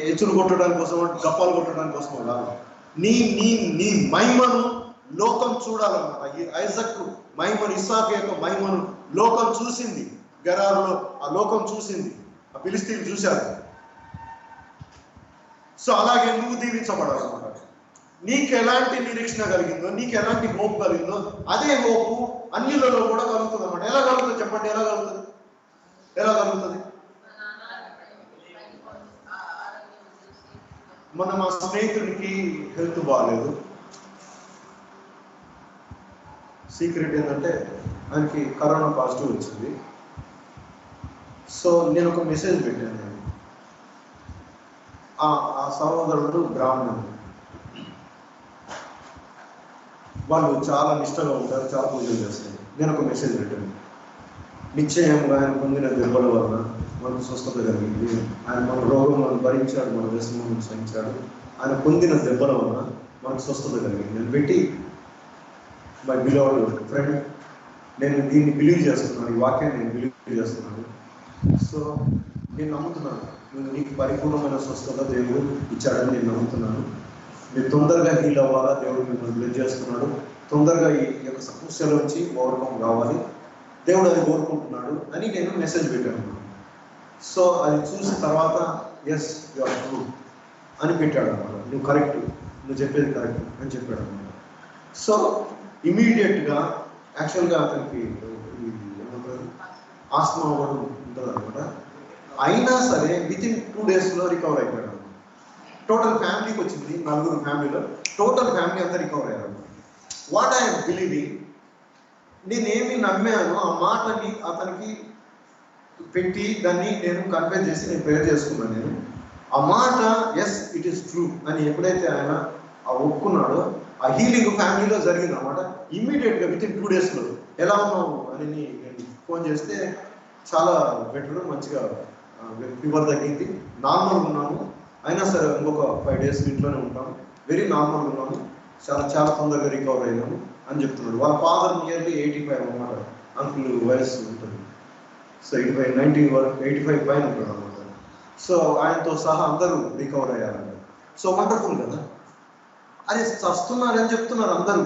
హెచ్చులు కొట్టడానికి కోసమో, గప్పాలు కొట్టడానికి కోసమో కాదు. నీ మహిమను లోకం చూడాలన్నమాట. ఐజక్ మహిమను, ఇస్సాకు యొక్క మహిమను లోకం చూసింది. గెరారులో ఆ లోకం చూసింది, ఆ ఫిలిస్తీన్లు చూశారు. సో అలాగే నువ్వు దీవించబడాలన్నమాట. నీకు ఎలాంటి నిరీక్షణ కలిగిందో, నీకు ఎలాంటి హోప్ కలిగిందో అదే హోపు అన్యులలో కూడా కలుగుతుంది అన్నమాట. ఎలా కలుగుతుంది చెప్పండి? ఎలా కలుగుతుంది? మన మా స్నేహితుడికి హెల్త్ బాగాలేదు. సీక్రెట్ ఏంటంటే ఆయనకి కరోనా పాజిటివ్ వచ్చింది. సో నేను ఒక మెసేజ్ పెట్టాను. ఆ సహోదరుడు బ్రాహ్మణుడు, వాళ్ళు చాలా నిష్టగా ఉంటారు, చాలా పూజలు చేస్తారు. నేను ఒక మెసేజ్ పెట్టాను. నిశ్చయంగా ఆయన పొందిన దెబ్బల వలన మనకు స్వస్థత కలిగింది. ఆయన మన రోగం మనం భరించాడు, మన వ్యసనం సహించాడు. ఆయన పొందిన దెబ్బల వలన మనకు స్వస్థత కలిగింది అని పెట్టి, మై బిలవ్డ్ ఫ్రెండ్, నేను దీన్ని బిలీవ్ చేస్తున్నాను, ఈ వాక్యాన్ని నేను బిలీవ్ చేస్తున్నాను. సో నేను నమ్ముతున్నాను, నీకు పరిపూర్ణమైన స్వస్థత దేవుడు ఇచ్చాడని నేను నమ్ముతున్నాను. మీరు తొందరగా హీల్ అవ్వాలా, దేవుడు మిమ్మల్ని బ్లెస్ చేస్తున్నాడు. తొందరగా ఈ యొక్క సమస్యలోంచి ఓవర్కమ్ కావాలి, దేవుడు అది కోరుకుంటున్నాడు అని నేను మెసేజ్ పెట్టాను. సో అది చూసిన తర్వాత ఎస్ యు ఆర్ ట్రూ అని పెట్టాడు అన్నమాట. నువ్వు కరెక్ట్, నువ్వు చెప్పేది కరెక్ట్ అని చెప్పాడు అన్నమాట. సో ఇమీడియట్గా యాక్చువల్గా అతనికి ఏమంటారు ఆస్మా కూడా ఉంటుంది అనమాట. అయినా సరే వితిన్ 2 daysలో రికవర్ అయిపోయాడు. టోటల్ ఫ్యామిలీకి వచ్చింది, 4 ఫ్యామిలీలో టోటల్ ఫ్యామిలీ అంతా రికవర్ అయ్యారు. వాట్ ఐఎమ్ బిలీవింగ్, నేనేమి నమ్మాను ఆ మాటని అతనికి పెట్టి దాన్ని నేను కన్ఫెస్ చేసి నేను ప్రేయర్ చేసుకున్నాను. నేను ఆ మాట ఎస్ ఇట్ ఈస్ ట్రూ అని ఎప్పుడైతే ఆయన ఒప్పుకున్నాడో ఆ హీలింగ్ ఫ్యామిలీలో జరిగింది అనమాట. ఇమ్మీడియట్గా వితిన్ 2 daysలో ఎలా ఉన్నావు అని నేను ఫోన్ చేస్తే చాలా బెటర్, మంచిగా ఫీవర్ తగ్గింది, నార్మల్గా ఉన్నాము, అయినా సరే ఇంకొక 5 days ఇంట్లోనే ఉంటాము, వెరీ నార్మల్గా ఉన్నాము, చాలా చాలా తొందరగా రికవర్ అయినాము అని చెప్తున్నాడు. వాళ్ళ ఫాదర్ నియర్లీ 85 అన్నమాట, అంకుల్ వయస్సు ఉంటుంది. సో 85 పైన ఉంటాడు అనమాట. సో ఆయనతో సహా అందరూ రికవర్ అయ్యారంట. సో వండర్ఫుల్ కదా. అరే చస్తున్నారని చెప్తున్నారు అందరూ.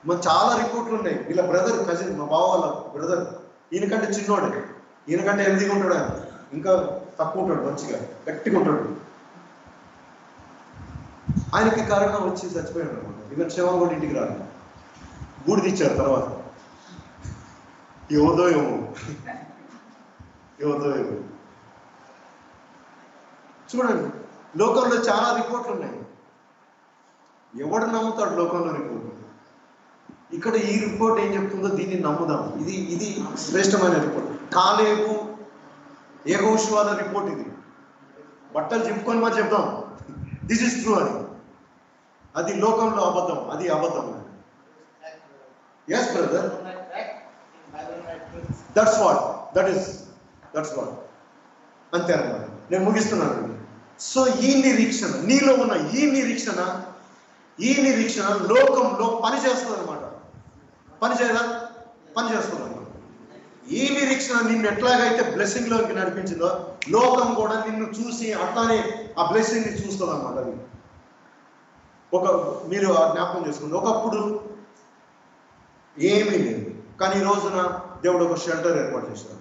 మరి చాలా రిపోర్ట్లు ఉన్నాయి. వీళ్ళ బ్రదర్ కజిన్, మా బావ వాళ్ళ బ్రదర్, ఈయనకంటే చిన్నోడే, ఈయనకంటే హెల్తీగా ఉంటాడు, ఆయన ఇంకా తక్కువ ఉంటాడు, మంచిగా గట్టిగా ఉంటాడు. ఆయనకి కరోనా వచ్చి చచ్చిపోయాడు అనమాట. ఈవెన్ శవం కూడా ఇంటికి రాదు, బూడిద ఇచ్చారు తర్వాత. ఎవరిదో ఏమో చూడండి, లోకంలో చాలా రిపోర్ట్లు ఉన్నాయి. ఎవడు నమ్ముతాడు లోకంలో రిపోర్ట్? ఇక్కడ ఈ రిపోర్ట్ ఏం చెప్తుందో దీన్ని నమ్ముదాం. ఇది శ్రేష్టమైన రిపోర్ట్. కాలేబు యెహోషువ రిపోర్ట్ ఇది. బట్టలు చింపుకొని మరి చెప్దాం దిస్ ఇస్ ట్రూ అని. అది లోకంలో అబద్ధం, అది అబద్ధం. ఎస్ బ్రదర్, దట్స్ వాట్ అంతే అన్నమాట. నేను ముగిస్తున్నాను. సో ఈ నిరీక్షణ, నీలో ఉన్న ఈ నిరీక్షణ లోకంలో పనిచేస్తుంది అనమాట. పనిచేస్తుంది అనమాట. ఈ నిరీక్షణ నిన్ను ఎట్లాగైతే బ్లెస్సింగ్ లోకి నడిపించిందో, లోకం కూడా నిన్ను చూసి అట్లానే ఆ బ్లెస్సింగ్ ని చూస్తుంది అనమాట. అది మీరు జ్ఞాపకం చేసుకోండి. ఒకప్పుడు ఏమీ లేదు, కానీ ఈ రోజున దేవుడు ఒక షెల్టర్ ఏర్పాటు చేశాడు.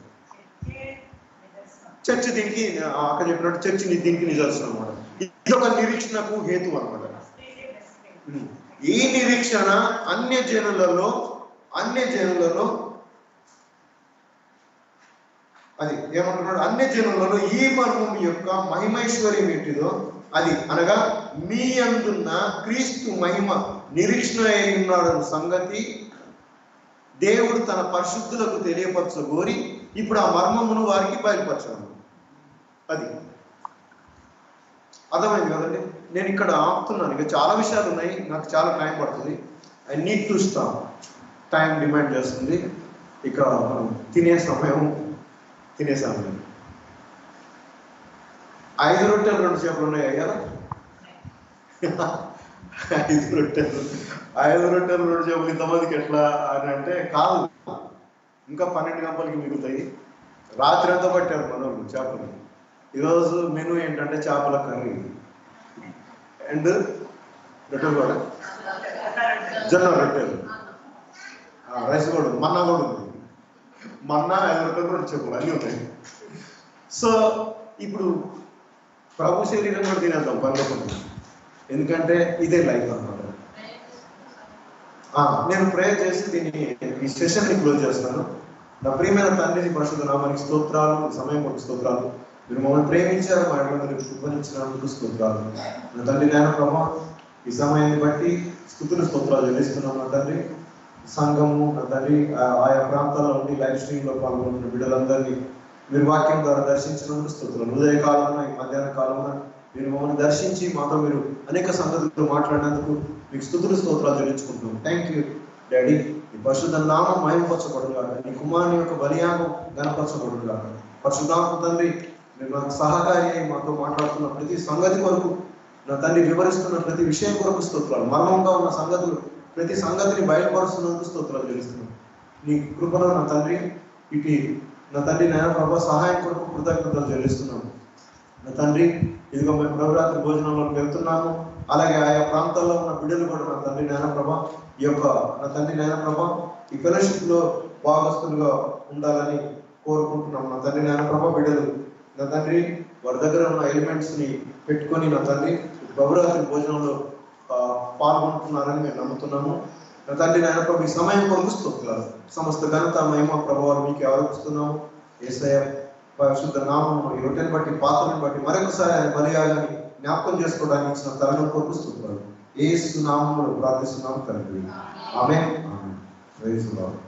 చర్చి దీనికి, అక్కడ చెప్పినట్టు చర్చి దీనికి నిదర్శనం అనమాట. ఇది ఒక నిరీక్షణకు హేతు అనమాట. ఈ నిరీక్షణ అన్య జనులలో అది ఏమంటున్నాడు? అన్య జనులలో ఈ మర్మం యొక్క మహిమైశ్వర్యం ఏంటిదో అది అనగా మీ అందున్న క్రీస్తు మహిమ నిరీక్షణ అయి ఉన్నాడన్న సంగతి దేవుడు తన పరిశుద్ధులకు తెలియపరచగోరి ఇప్పుడు ఆ మర్మమును వారికి బయలుపరచాను. అది అర్థమైంది కదండి. నేను ఇక్కడ ఆపుతున్నాను. ఇక చాలా విషయాలు ఉన్నాయి, నాకు చాలా టైం పడుతుంది. I need to stop. Time demand చేస్తుంది. ఇక మనం తినే సమయం 5 రొట్టెలు 2 చేపలు ఉన్నాయి అయ్యా. 5 రొట్టెలు 2 చేపలు ఇంతమందికి ఎట్లా అని అంటే కాదు, ఇంకా 12 గంటలకి మిగులుతాయి. రాత్రి అంతా పట్టారు మనోళ్ళు చేపలు. ఈరోజు మెనూ ఏంటంటే చేపల కర్రీ అండ్ రొట్టెలు కూడా, జొన్న రొట్టెలు, రైస్ కూడా, మన్నా కూడా ఉంది. మన్నా 5 రొట్టెలు 2 చేపలు అన్నీ ఉన్నాయి. సో ఇప్పుడు ప్రభు శరీరం కూడా తినేద్దాం పర్లేకుండా, ఎందుకంటే ఇదే లైఫ్ అన్నమాట. నేను ప్రేయర్ చేసి దీన్ని ఈ సెషన్ని క్లోజ్ చేస్తాను. నా ప్రియమైన తండ్రి పరిశుద్ధ నామానికి స్తోత్రాలు, సమయం కొరకు స్తోత్రాలు. మీరు మమ్మల్ని ప్రేమించారు, మా ఇంట్లో కృపణించినందుకు స్తోత్రాలు. నా తండ్రి నాయన ప్రభా, ఈ సమయాన్ని బట్టి స్తుతులు స్తోత్రాలు చెల్లిస్తున్నాం. నా తండ్రి సంఘము, నా తండ్రి ఆయా ప్రాంతాల్లో ఉండి లైవ్ స్ట్రీమ్లో పాల్గొంటున్న బిడ్డలందరినీ మీరు వాక్యం ద్వారా దర్శించినందుకు స్తోత్రాలు. ఉదయ కాలంలో, ఈ మధ్యాహ్న కాలంలో మీరు మమ్మల్ని దర్శించి మాతో మీరు అనేక సంగతులతో మాట్లాడినందుకు మీకు స్తుతులు స్తోత్రాలు చెల్లించుకుంటున్నాం. Thank you daddy. ఈ పరిశుద్ధ నామం మహిమపరచబడుగా, నీ కుమారుని యొక్క బలియాగం గణపరచబడుగా. పరిశుద్ధాత్మ తండ్రి, మీరు నాకు సహకారి అయి మాతో మాట్లాడుతున్న ప్రతి సంగతి కొరకు, నా తండ్రి వివరిస్తున్న ప్రతి విషయం కొరకు స్తోత్రాలు. మర్మంగా ఉన్న సంగతులు, ప్రతి సంగతిని బయలుపరుస్తున్నందుకు స్తోత్రాలు చెల్లిస్తున్నాం. నీ కృపలో నా తండ్రి, ఇటు నా తండ్రి నాయన ప్రభా సహాయం కొరకు కృతజ్ఞతలు చెల్లిస్తున్నాము. నా తండ్రి, ఇదిగో మేము ప్రభురాత్రి భోజనంలోకి వెళ్తున్నాము. అలాగే ఆయా ప్రాంతాల్లో ఉన్న బిడ్డలు కూడా నా తండ్రి నాయన ప్రభా, ఈ యొక్క నా తండ్రి నాయన ప్రభా ఈ ఫెలోషిప్ లో భాగస్తులుగా ఉండాలని కోరుకుంటున్నాం. నా తండ్రి నాయన ప్రభా బిడ్డలు నా తండ్రి వారి దగ్గర ఉన్న ఎలిమెంట్స్ ని పెట్టుకొని నా తండ్రి ప్రభురాత్రి భోజనంలో పాల్గొంటున్నారని మేము నమ్ముతున్నాము. నా తండ్రి నాయన ప్రభు ఈ సమయం కొలుస్తున్నారు. సమస్త ఘనత మహిమ ప్రభావాలు మీకు ఆరోపిస్తున్నాము. యేసయ్య పరిశుద్ధ నామము ఈ రొట్టెని బట్టి, పాత్రను బట్టి మరొకసారి ఆయన బలియాలని జ్ఞాపకం చేసుకోవడానికి ఇచ్చిన తరుణం కొలుస్తున్నారు. యేసు నామములో ప్రార్థిస్తున్నాము తండ్రి. ఆమేన్. Praise the lord.